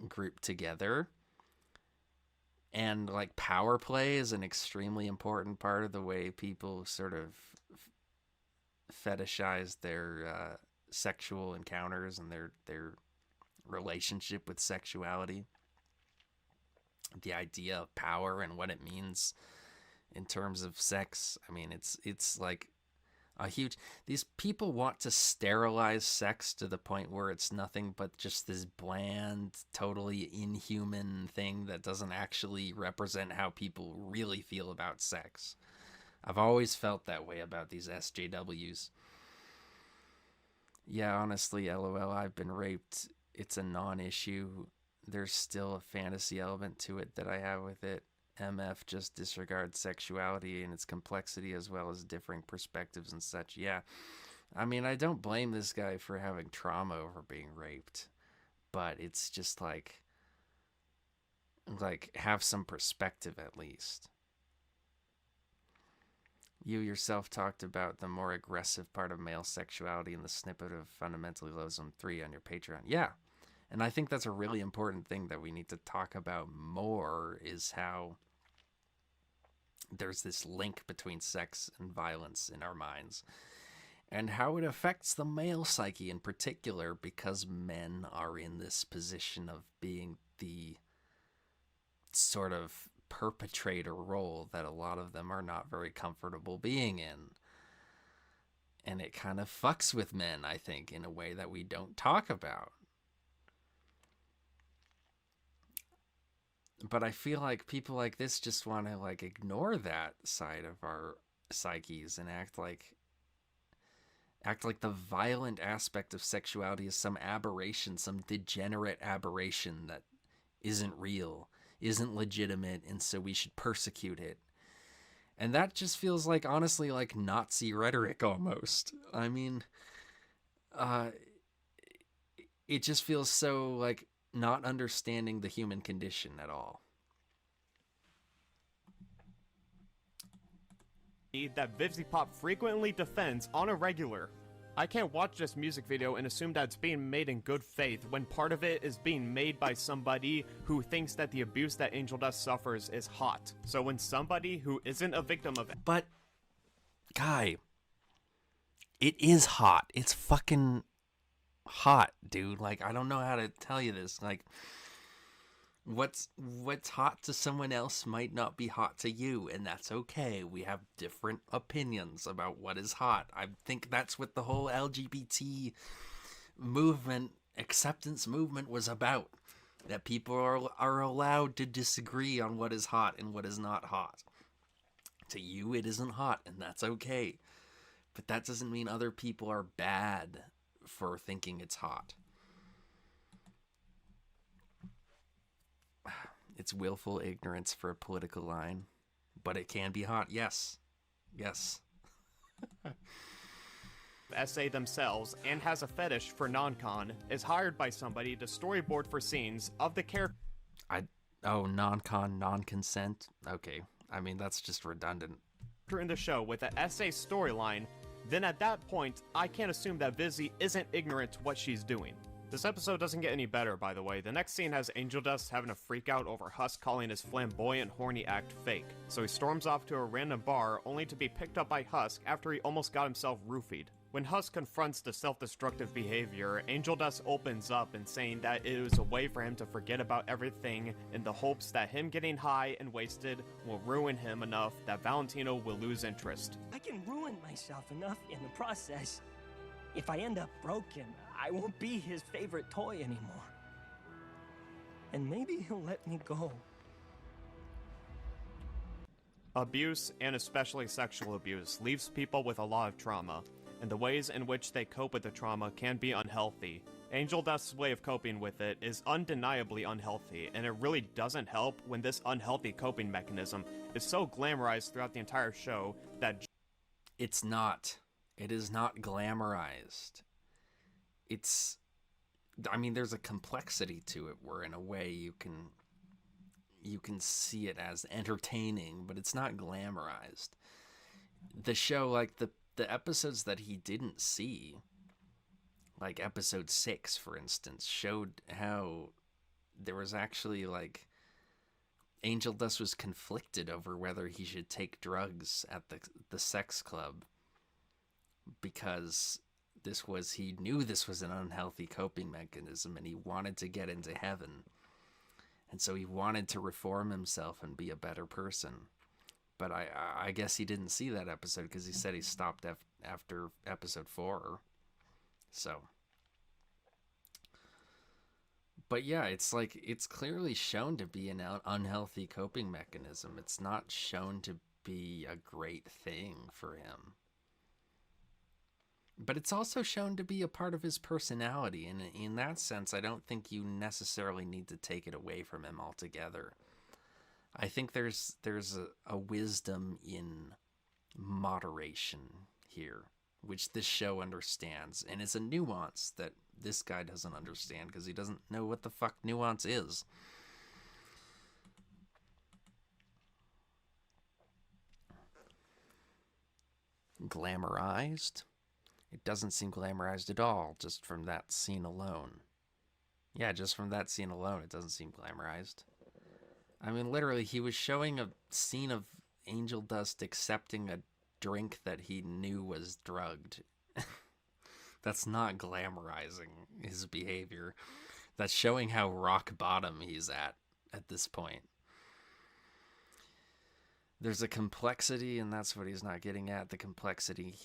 grouped together, and like power play is an extremely important part of the way people sort of fetishize their sexual encounters and their relationship with sexuality. The idea of power and what it means in terms of sex. I mean, it's like A huge. These people want to sterilize sex to the point where it's nothing but just this bland, totally inhuman thing that doesn't actually represent how people really feel about sex. I've always felt that way about these SJWs. Yeah, honestly, LOL, I've been raped. It's a non-issue. There's still a fantasy element to it that I have with it. MF just disregards sexuality and its complexity as well as differing perspectives and such. Yeah, I mean, I don't blame this guy for having trauma over being raped, but it's just like have some perspective at least. You yourself talked about the more aggressive part of male sexuality in the snippet of Fundamentally Loathsome 3 on your Patreon. Yeah, and I think that's a really important thing that we need to talk about more, is how there's this link between sex and violence in our minds, and how it affects the male psyche in particular, because men are in this position of being the sort of perpetrator role that a lot of them are not very comfortable being in. And it kind of fucks with men, I think, in a way that we don't talk about. But I feel like people like this just want to like ignore that side of our psyches and act like the violent aspect of sexuality is some aberration, some degenerate aberration that isn't real, isn't legitimate, and so we should persecute it. And that just feels like, honestly, like Nazi rhetoric almost. I mean, it just feels so like not understanding the human condition at all. That Vivzipop frequently defends on a regular. I can't watch this music video and assume that it's being made in good faith when part of it is being made by somebody who thinks that the abuse that Angel Dust suffers is hot. So when somebody who isn't a victim of it... But, guy, it is hot. It's fucking hot, dude. Like, I don't know how to tell you this. Like, what's hot to someone else might not be hot to you, and that's okay. We have different opinions about what is hot. I think that's what the whole LGBT movement, acceptance movement, was about. That people are allowed to disagree on what is hot and what is not hot. To you, it isn't hot, and that's okay. But that doesn't mean other people are bad for thinking it's hot. It's willful ignorance for a political line, but it can be hot. Yes. essay themselves and has a fetish for non-con is hired by somebody to storyboard for scenes of the character. Non-con, non-consent. Okay, I mean that's just redundant. In the show with the essay storyline, then at that point, I can't assume that Vizzy isn't ignorant to what she's doing. This episode doesn't get any better, by the way. The next scene has Angel Dust having a freak out over Husk calling his flamboyant, horny act fake. So he storms off to a random bar, only to be picked up by Husk after he almost got himself roofied. When Husk confronts the self-destructive behavior, Angel Dust opens up and saying that it was a way for him to forget about everything in the hopes that him getting high and wasted will ruin him enough that Valentino will lose interest. I can ruin myself enough in the process. If I end up broken, I won't be his favorite toy anymore. And maybe he'll let me go. Abuse, and especially sexual abuse, leaves people with a lot of trauma, and the ways in which they cope with the trauma can be unhealthy. Angel Dust's way of coping with it is undeniably unhealthy, and it really doesn't help when this unhealthy coping mechanism is so glamorized throughout the entire show that... It's not. It is not glamorized. It's... I mean, there's a complexity to it where, in a way, you can see it as entertaining, but it's not glamorized. The show, like, the episodes that he didn't see, like episode 6, for instance, showed how there was actually, like, Angel Dust was conflicted over whether he should take drugs at the sex club, because he knew this was an unhealthy coping mechanism and he wanted to get into heaven. And so he wanted to reform himself and be a better person. But I guess he didn't see that episode because he said he stopped after episode 4. So. But yeah, it's like, it's clearly shown to be an unhealthy coping mechanism. It's not shown to be a great thing for him. But it's also shown to be a part of his personality. And in that sense, I don't think you necessarily need to take it away from him altogether. I think there's a wisdom in moderation here, which this show understands. And it's a nuance that this guy doesn't understand because he doesn't know what the fuck nuance is. Glamorized? It doesn't seem glamorized at all, just from that scene alone. Yeah, just from that scene alone, it doesn't seem glamorized. I mean, literally, he was showing a scene of Angel Dust accepting a drink that he knew was drugged. That's not glamorizing his behavior. That's showing how rock bottom he's at this point. There's a complexity, and that's what he's not getting at. The complexity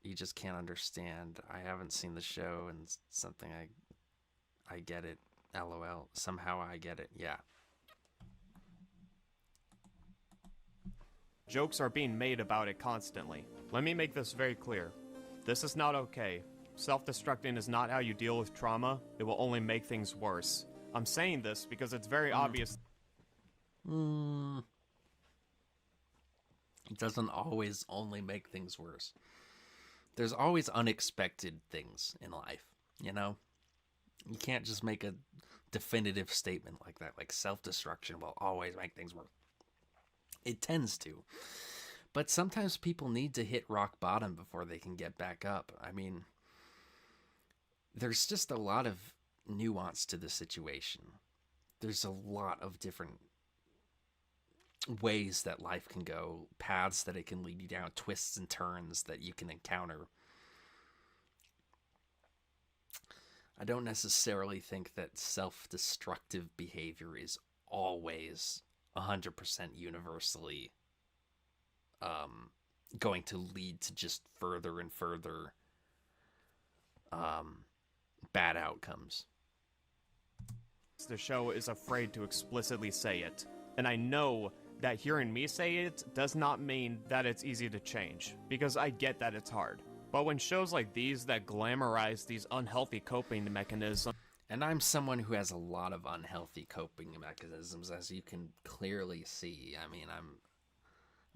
he just can't understand. I haven't seen the show, and something I get it. LOL. Somehow I get it. Yeah. Jokes are being made about it constantly. Let me make this very clear. This is not okay. Self-destructing is not how you deal with trauma. It will only make things worse. I'm saying this because it's very obvious. It doesn't always only make things worse. There's always unexpected things in life, you know? You can't just make a definitive statement like that, like self-destruction will always make things worse. It tends to. But sometimes people need to hit rock bottom before they can get back up. I mean, there's just a lot of nuance to the situation. There's a lot of different ways that life can go, paths that it can lead you down, twists and turns that you can encounter. I don't necessarily think that self-destructive behavior is always 100% universally going to lead to just further and further bad outcomes. The show is afraid to explicitly say it. And I know that hearing me say it does not mean that it's easy to change, because I get that it's hard. But when shows like these that glamorize these unhealthy coping mechanisms... And I'm someone who has a lot of unhealthy coping mechanisms, as you can clearly see. I mean,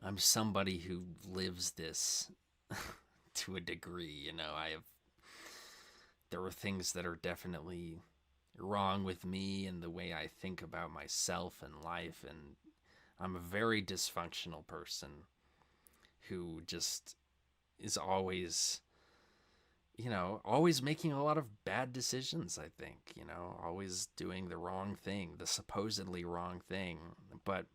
I'm somebody who lives this to a degree, you know. There are things that are definitely wrong with me and the way I think about myself and life, and I'm a very dysfunctional person who just is always, you know, always making a lot of bad decisions, I think, you know, always doing the wrong thing, the supposedly wrong thing. But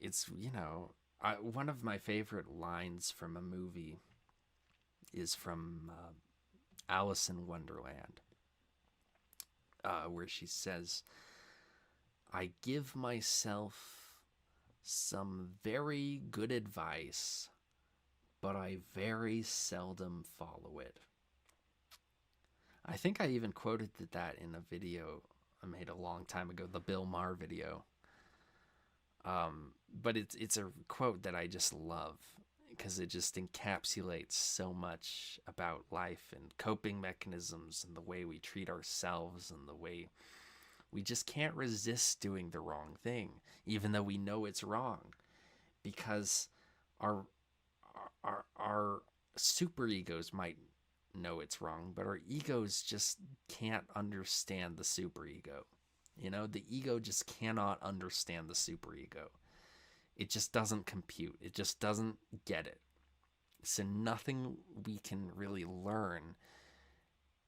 it's, you know, one of my favorite lines from a movie is from Alice in Wonderland, where she says, I give myself some very good advice, but I very seldom follow it. I think I even quoted that in a video I made a long time ago, the Bill Maher video. But it's a quote that I just love because it just encapsulates so much about life and coping mechanisms and the way we treat ourselves and the way we just can't resist doing the wrong thing, even though we know it's wrong, because our super egos might know it's wrong, but our egos just can't understand the super ego. You know, the ego just cannot understand the super ego. It just doesn't compute. It just doesn't get it. So nothing we can really learn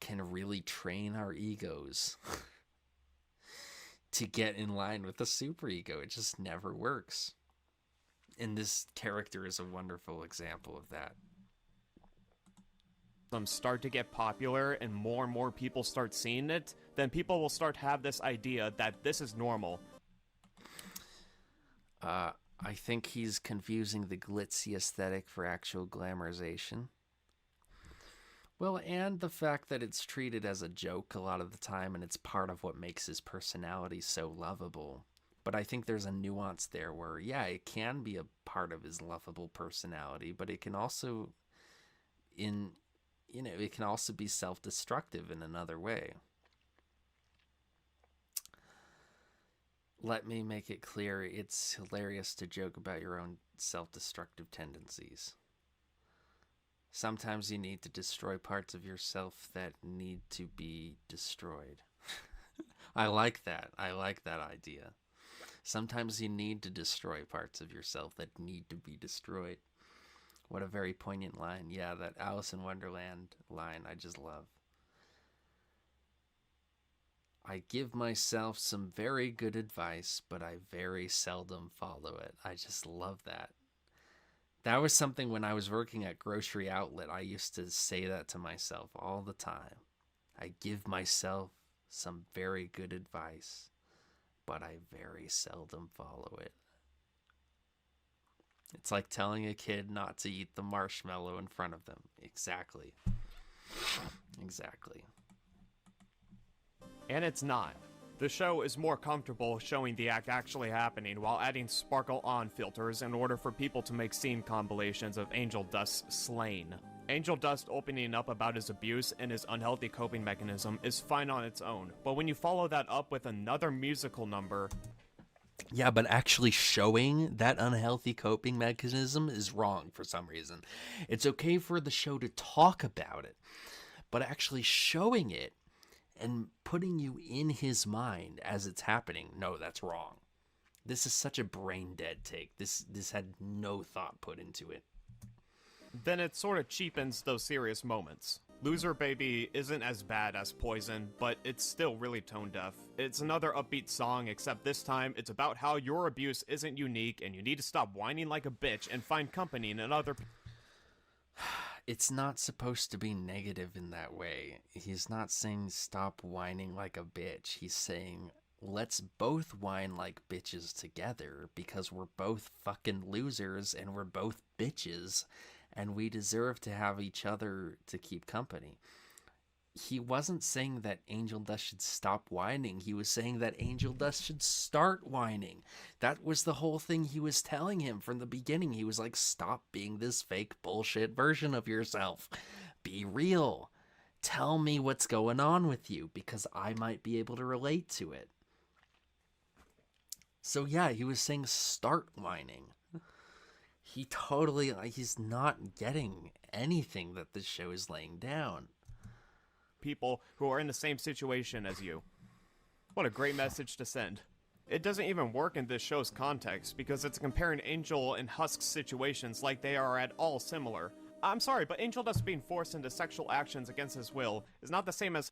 can really train our egos to get in line with the superego. It just never works. And this character is a wonderful example of that. Start to get popular and more people start seeing it, then people will start to have this idea that this is normal. I think he's confusing the glitzy aesthetic for actual glamorization. Well, and the fact that it's treated as a joke a lot of the time, and it's part of what makes his personality so lovable. But I think there's a nuance there where, yeah, it can be a part of his lovable personality, but it can also, it can also be self-destructive in another way. Let me make it clear, it's hilarious to joke about your own self-destructive tendencies. Sometimes you need to destroy parts of yourself that need to be destroyed. I like that. I like that idea. Sometimes you need to destroy parts of yourself that need to be destroyed. What a very poignant line. Yeah, that Alice in Wonderland line I just love. I give myself some very good advice, but I very seldom follow it. I just love that. That was something when I was working at Grocery Outlet, I used to say that to myself all the time. I give myself some very good advice, but I very seldom follow it. It's like telling a kid not to eat the marshmallow in front of them. Exactly. Exactly. And it's not. The show is more comfortable showing the act actually happening while adding sparkle on filters in order for people to make scene compilations of Angel Dust's slain. Angel Dust opening up about his abuse and his unhealthy coping mechanism is fine on its own, but when you follow that up with another musical number... Yeah, but actually showing that unhealthy coping mechanism is wrong for some reason. It's okay for the show to talk about it, but actually showing it and putting you in his mind as it's happening, no, that's wrong. This is such a brain dead take. This had no thought put into it. Then it sort of cheapens those serious moments. Loser Baby isn't as bad as Poison, but it's still really tone deaf. It's another upbeat song, except this time it's about how your abuse isn't unique and you need to stop whining like a bitch and find company in another... It's not supposed to be negative in that way. He's not saying stop whining like a bitch. He's saying let's both whine like bitches together because we're both fucking losers and we're both bitches and we deserve to have each other to keep company. He wasn't saying that Angel Dust should stop whining. He was saying that Angel Dust should start whining. That was the whole thing he was telling him from the beginning. He was like, stop being this fake bullshit version of yourself. Be real. Tell me what's going on with you because I might be able to relate to it. So yeah, he was saying start whining. He's not getting anything that this show is laying down. People who are in the same situation as you. What a great message to send. It doesn't even work in this show's context because it's comparing Angel and Husk's situations like they are at all similar. I'm sorry, but Angel Dust being forced into sexual actions against his will is not the same as...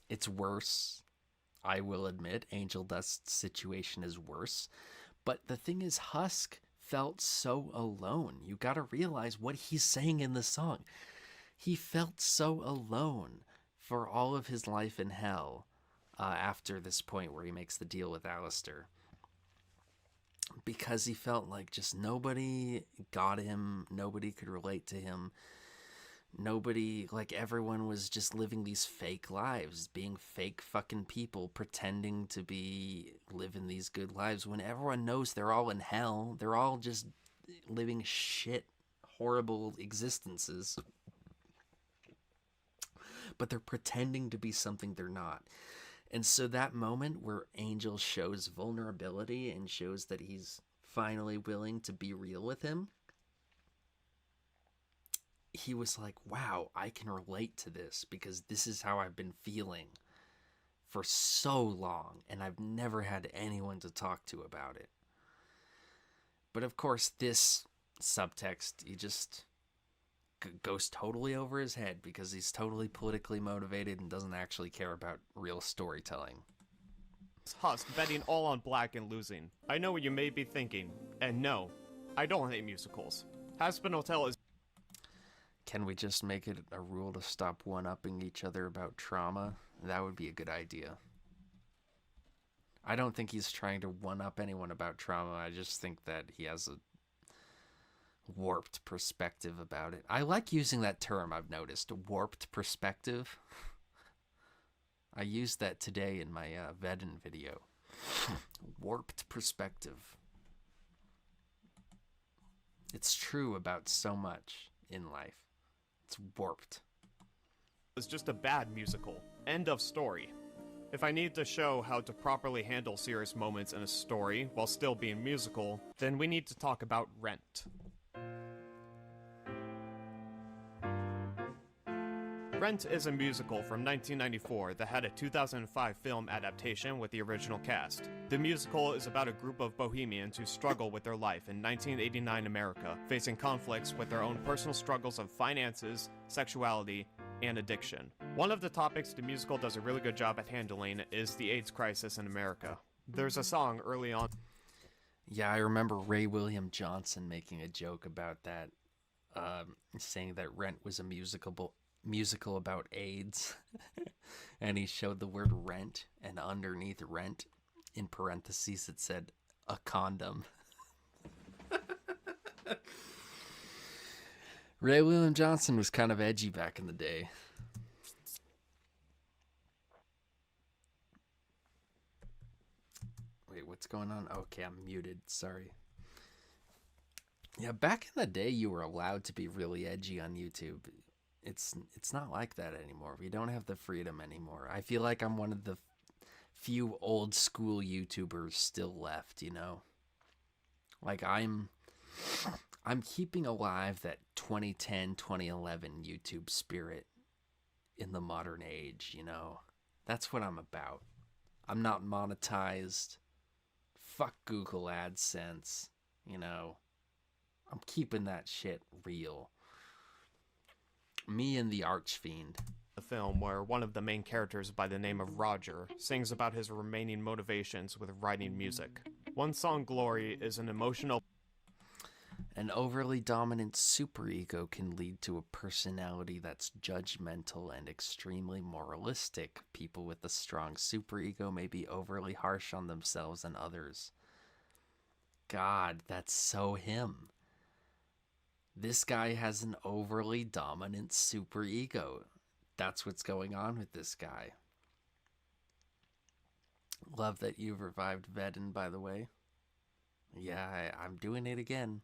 It's worse. I will admit Angel Dust's situation is worse. But the thing is, Husk felt so alone. You gotta realize what he's saying in the song. He felt so alone for all of his life in hell after this point where he makes the deal with Alistair. Because he felt like just nobody got him, nobody could relate to him. Nobody, like everyone was just living these fake lives, being fake fucking people, pretending to be living these good lives when everyone knows they're all in hell. They're all just living shit, horrible existences. But they're pretending to be something they're not. And so that moment where Angel shows vulnerability and shows that he's finally willing to be real with him, he was like, wow, I can relate to this because this is how I've been feeling for so long and I've never had anyone to talk to about it. But of course, this subtext, he just goes totally over his head because he's totally politically motivated and doesn't actually care about real storytelling. Husk betting all on black and losing. I know what you may be thinking, and no, I don't hate musicals. Hazbin Hotel is... Can we just make it a rule to stop one-upping each other about trauma? That would be a good idea. I don't think he's trying to one-up anyone about trauma. I just think that he has a warped perspective about it. I like using that term, I've noticed. Warped perspective. I used that today in my Vedin video. Warped perspective. It's true about so much in life. It's warped. It's just a bad musical. End of story. If I need to show how to properly handle serious moments in a story while still being musical, then we need to talk about Rent. Rent is a musical from 1994 that had a 2005 film adaptation with the original cast. The musical is about a group of bohemians who struggle with their life in 1989 America, facing conflicts with their own personal struggles of finances, sexuality, and addiction. One of the topics the musical does a really good job at handling is the AIDS crisis in America. There's a song early on. Yeah, I remember Ray William Johnson making a joke about that, saying that Rent was a musical about AIDS. And he showed the word rent, and underneath rent, in parentheses, it said a condom. Ray William Johnson was kind of edgy back in the day. Wait, what's going on? Okay, I'm muted. Sorry. Yeah, back in the day, you were allowed to be really edgy on YouTube. It's not like that anymore. We don't have the freedom anymore. I feel like I'm one of the few old school YouTubers still left, you know? Like I'm keeping alive that 2010, 2011 YouTube spirit in the modern age, you know? That's what I'm about. I'm not monetized. Fuck Google AdSense, you know? I'm keeping that shit real. Me and the Archfiend. The film where one of the main characters by the name of Roger sings about his remaining motivations with writing music. One song, Glory, is an emotional... An overly dominant superego can lead to a personality that's judgmental and extremely moralistic. People with a strong superego may be overly harsh on themselves and others. God, that's so him. This guy has an overly dominant superego. That's what's going on with this guy. Love that you've revived Vedin, by the way. Yeah, I'm doing it again.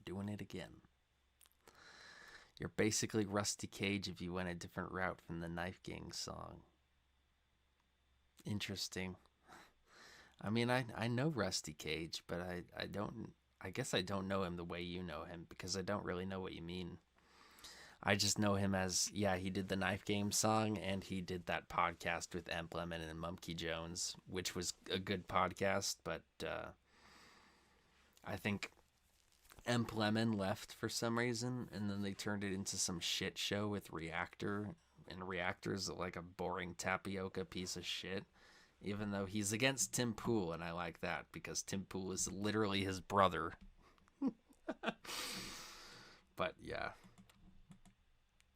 Doing it again. You're basically Rusty Cage if you went a different route from the Knife Gang song. Interesting. I mean, I know Rusty Cage, but I guess I don't know him the way you know him, because I don't really know what you mean. I just know him as, yeah, he did the Knife Game song, and he did that podcast with Emp Lemon and Mumkey Jones, which was a good podcast, but I think Emp Lemon left for some reason, and then they turned it into some shit show with Reactor, and Reactor's like a boring tapioca piece of shit, even though he's against Tim Pool, and I like that, because Tim Pool is literally his brother. But, yeah.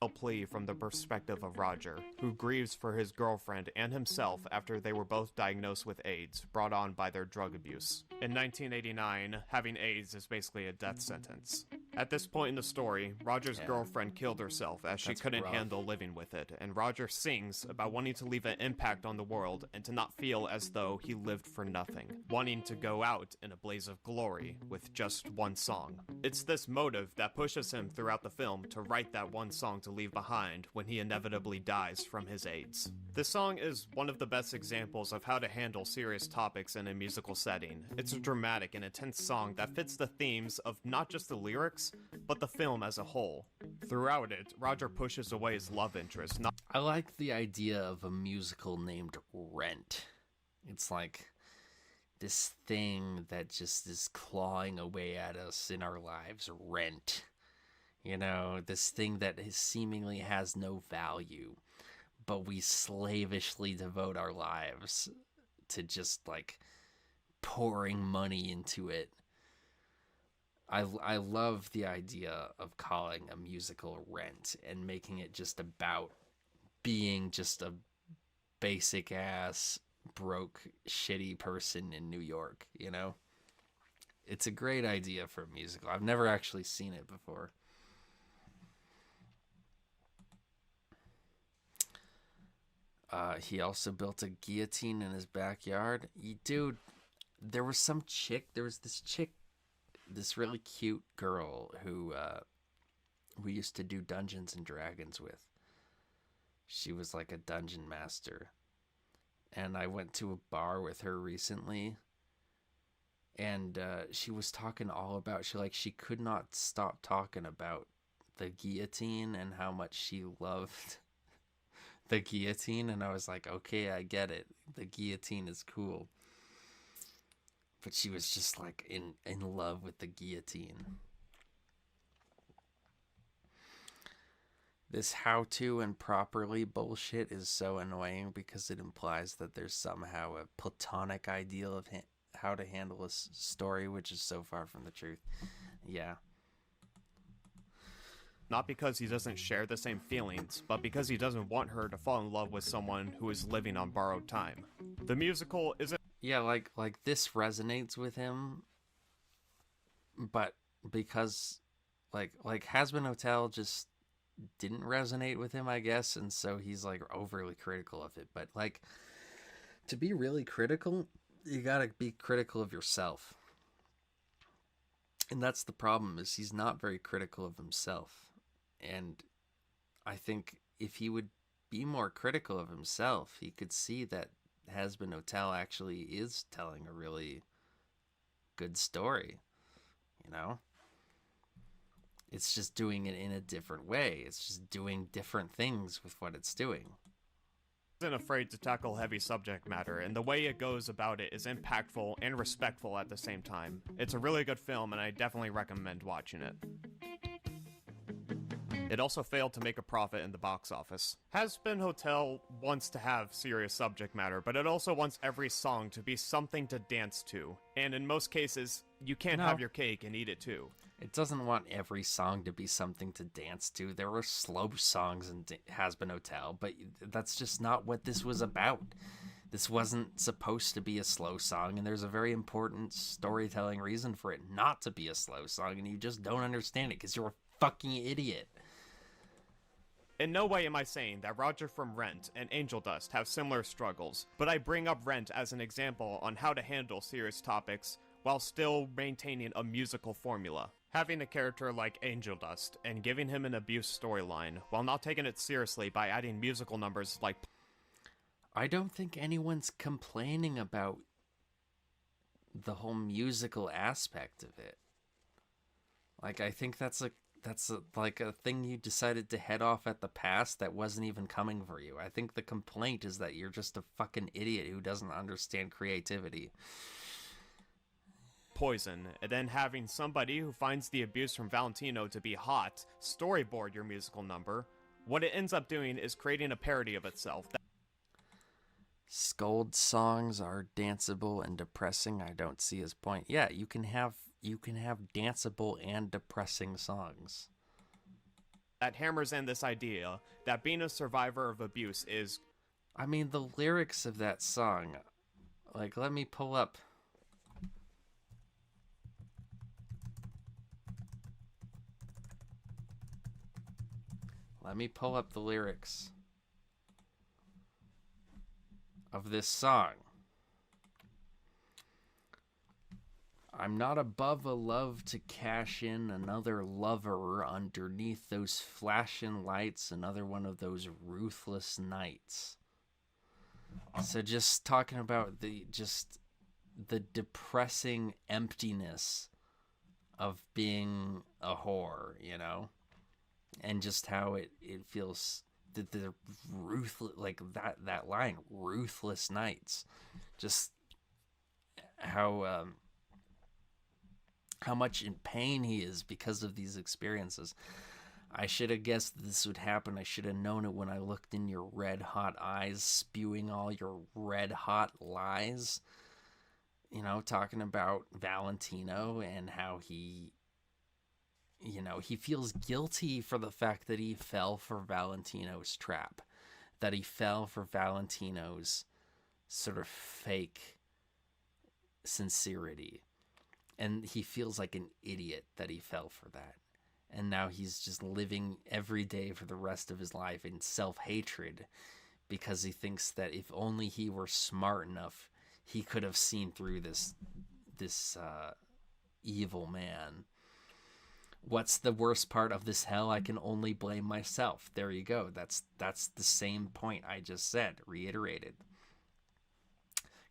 plea from the perspective of Roger, who grieves for his girlfriend and himself after they were both diagnosed with AIDS, brought on by their drug abuse. In 1989, having AIDS is basically a death sentence. At this point in the story, Roger's girlfriend killed herself as she couldn't handle living with it, and Roger sings about wanting to leave an impact on the world and to not feel as though he lived for nothing, wanting to go out in a blaze of glory with just one song. It's this motive that pushes him throughout the film to write that one song to leave behind when he inevitably dies from his AIDS. This song is one of the best examples of how to handle serious topics in a musical setting. It's a dramatic and intense song that fits the themes of not just the lyrics, but the film as a whole. Throughout it, Roger pushes away his love interest. I like the idea of a musical named Rent. It's like this thing that just is clawing away at us in our lives. Rent. You know, this thing that seemingly has no value, but we slavishly devote our lives to just like pouring money into it. I love the idea of calling a musical Rent and making it just about being just a basic ass broke, shitty person in New York, you know? It's a great idea for a musical. I've never actually seen it before. He also built a guillotine in his backyard. Dude, there was this chick, this really cute girl who we used to do Dungeons and Dragons with. She was like a dungeon master. And I went to a bar with her recently. And she was talking all about, she could not stop talking about the guillotine and how much she loved the guillotine. And I was like, okay, I get it. The guillotine is cool. But she was just like in love with the guillotine. This how-to and properly bullshit is so annoying because it implies that there's somehow a platonic ideal of how to handle a story, which is so far from the truth. Yeah. Not because he doesn't share the same feelings, but because he doesn't want her to fall in love with someone who is living on borrowed time. The musical isn't... Yeah, like this resonates with him, but because, like Has-Been Hotel just didn't resonate with him, I guess, and so he's like overly critical of it. But like, to be really critical, you gotta be critical of yourself, and that's the problem, is he's not very critical of himself. And I think if he would be more critical of himself, he could see that Has-Been Hotel actually is telling a really good story, you know? It's just doing it in a different way. It's just doing different things with what it's doing. Isn't afraid to tackle heavy subject matter, and the way it goes about it is impactful and respectful at the same time. It's a really good film, and I definitely recommend watching it. It also failed to make a profit in the box office. Has-Been Hotel wants to have serious subject matter, but it also wants every song to be something to dance to. And in most cases, you can't have your cake and eat it too. It doesn't want every song to be something to dance to. There were slow songs in Has-Been Hotel, but that's just not what this was about. This wasn't supposed to be a slow song, and there's a very important storytelling reason for it not to be a slow song, and you just don't understand it because you're a fucking idiot. In no way am I saying that Roger from Rent and Angel Dust have similar struggles, but I bring up Rent as an example on how to handle serious topics while still maintaining a musical formula. Having a character like Angel Dust and giving him an abuse storyline while not taking it seriously by adding musical numbers like... I don't think anyone's complaining about the whole musical aspect of it. Like, I think that's a thing you decided to head off at the pass that wasn't even coming for you. I think the complaint is that you're just a fucking idiot who doesn't understand creativity. Poison, and then having somebody who finds the abuse from Valentino to be hot storyboard your musical number. What it ends up doing is creating a parody of itself. Scold songs are danceable and depressing. I don't see his point. Yeah, you can have danceable and depressing songs. That hammers in this idea that being a survivor of abuse is... I mean, the lyrics of that song, like, let me pull up. Let me pull up the lyrics of this song. I'm not above a love to cash in another lover underneath those flashing lights, another one of those ruthless nights. So just talking about the depressing emptiness of being a whore, you know? And just how it feels, the ruthless, like that line, ruthless nights. Just how much in pain he is because of these experiences. I should have guessed this would happen. I should have known it when I looked in your red hot eyes, spewing all your red hot lies. You know, talking about Valentino and how he, you know, he feels guilty for the fact that he fell for Valentino's trap, that he fell for Valentino's sort of fake sincerity. And he feels like an idiot that he fell for that. And now he's just living every day for the rest of his life in self-hatred because he thinks that if only he were smart enough, he could have seen through this evil man. What's the worst part of this hell? I can only blame myself. There you go. That's the same point I just said, reiterated.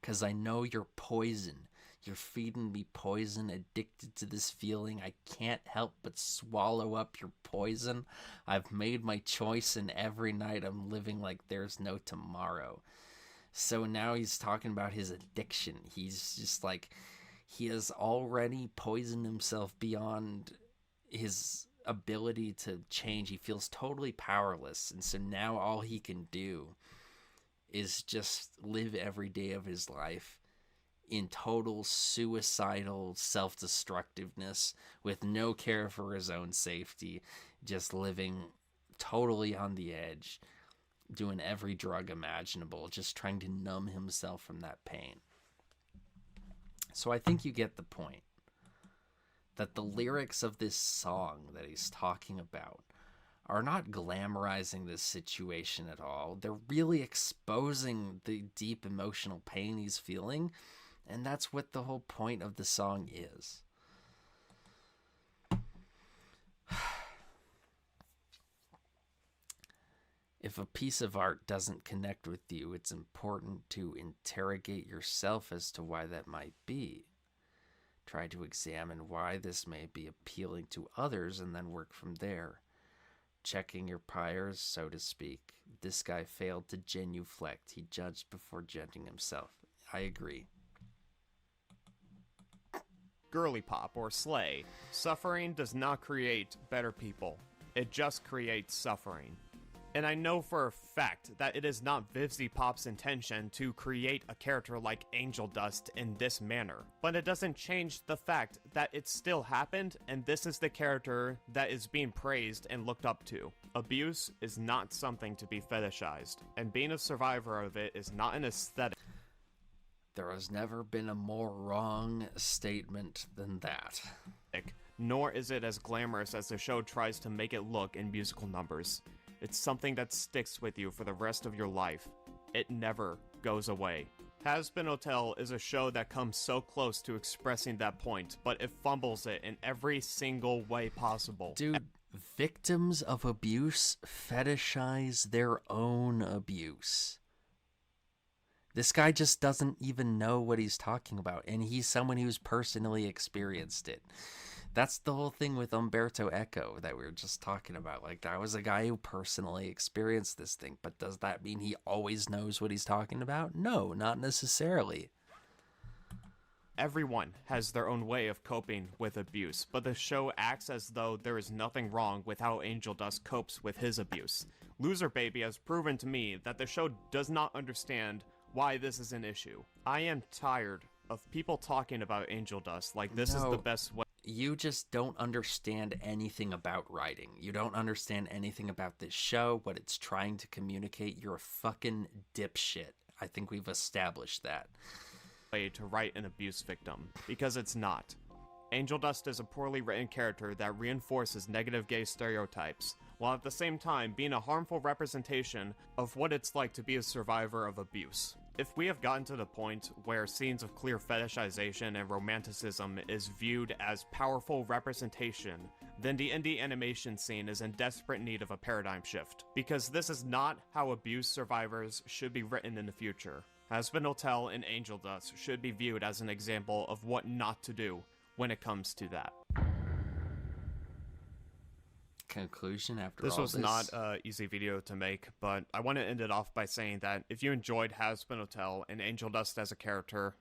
Because I know you're poison. You're feeding me poison, addicted to this feeling. I can't help but swallow up your poison. I've made my choice, and every night I'm living like there's no tomorrow. So now he's talking about his addiction. He's just like, he has already poisoned himself beyond his ability to change. He feels totally powerless. And so now all he can do is just live every day of his life in total suicidal self-destructiveness with no care for his own safety, just living totally on the edge, doing every drug imaginable, just trying to numb himself from that pain. So I think you get the point that the lyrics of this song that he's talking about are not glamorizing this situation at all. They're really exposing the deep emotional pain he's feeling. And that's what the whole point of the song is. If a piece of art doesn't connect with you, it's important to interrogate yourself as to why that might be. Try to examine why this may be appealing to others and then work from there. Checking your priors, so to speak. This guy failed to genuflect. He judged before judging himself. I agree. Girly pop or slay. Suffering does not create better people. It just creates suffering. And I know for a fact that it is not Vivzy Pop's intention to create a character like Angel Dust in this manner. But it doesn't change the fact that it still happened, and this is the character that is being praised and looked up to. Abuse is not something to be fetishized, and being a survivor of it is not an aesthetic. There has never been a more wrong statement than that. Nor is it as glamorous as the show tries to make it look in musical numbers. It's something that sticks with you for the rest of your life. It never goes away. Has-Been Hotel is a show that comes so close to expressing that point, but it fumbles it in every single way possible. Dude, victims of abuse fetishize their own abuse. This guy just doesn't even know what he's talking about, and he's someone who's personally experienced it. That's the whole thing with Umberto Eco that we were just talking about. Like, that was a guy who personally experienced this thing, but does that mean he always knows what he's talking about? No, not necessarily. Everyone has their own way of coping with abuse, but the show acts as though there is nothing wrong with how Angel Dust copes with his abuse. Loser Baby has proven to me that the show does not understand why this is an issue. I am tired of people talking about Angel Dust like this is the best way. You just don't understand anything about writing. You don't understand anything about this show, what it's trying to communicate. You're a fucking dipshit. I think we've established that. Way to write an abuse victim, because it's not. Angel Dust is a poorly written character that reinforces negative gay stereotypes, while at the same time being a harmful representation of what it's like to be a survivor of abuse. If we have gotten to the point where scenes of clear fetishization and romanticism is viewed as powerful representation, then the indie animation scene is in desperate need of a paradigm shift, because this is not how abuse survivors should be written in the future. Has-Been Hotel and Angel Dust should be viewed as an example of what not to do when it comes to that. Conclusion after this all was not an easy video to make, but I want to end it off by saying that if you enjoyed Has-Been Hotel and Angel Dust as a character,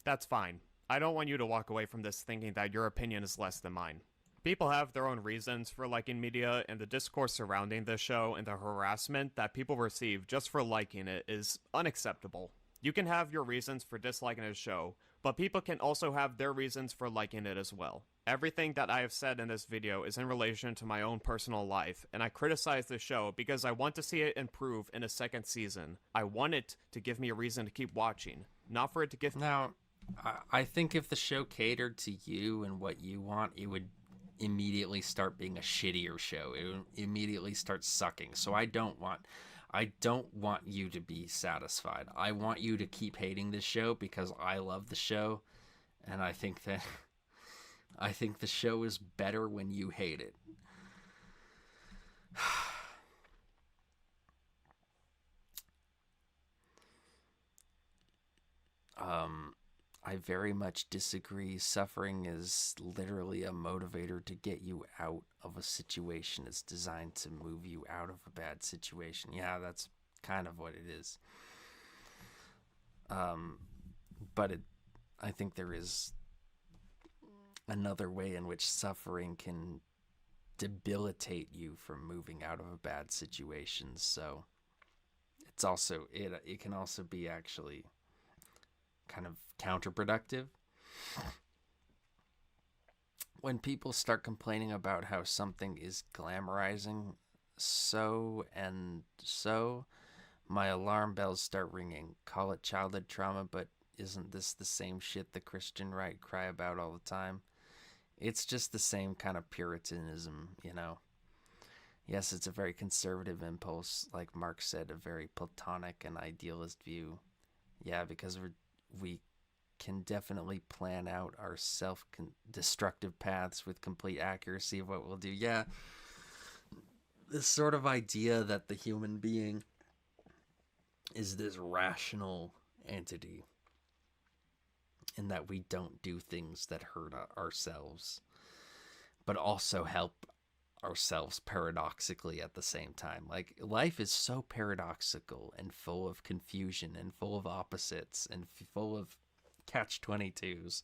that's fine. I don't want you to walk away from this thinking that your opinion is less than mine. People have their own reasons for liking media, and the discourse surrounding this show and the harassment that people receive just for liking it is unacceptable. You can have your reasons for disliking a show, but people can also have their reasons for liking it as well. Everything that I have said in this video is in relation to my own personal life, and I criticize the show because I want to see it improve in a second season. I want it to give me a reason to keep watching, not for it to give... Now, I think if the show catered to you and what you want, it would immediately start being a shittier show. It would immediately start sucking. So I don't want you to be satisfied. I want you to keep hating this show because I love the show, and I think the show is better when you hate it. I very much disagree. Suffering is literally a motivator to get you out of a situation. It's designed to move you out of a bad situation. Yeah, that's kind of what it is. But I think there is another way in which suffering can debilitate you from moving out of a bad situation. So it's also it can also be actually kind of counterproductive. When people start complaining about how something is glamorizing so and so, my alarm bells start ringing. Call it childhood trauma, but isn't this the same shit the Christian right cry about all the time? It's just the same kind of puritanism, you know. Yes, it's a very conservative impulse, like Marx said, a very platonic and idealist view. Yeah, because we can definitely plan out our self-destructive paths with complete accuracy of what we'll do. Yeah, this sort of idea that the human being is this rational entity and that we don't do things that hurt ourselves, but also help ourselves paradoxically at the same time. Like, life is so paradoxical and full of confusion and full of opposites and full of catch-22s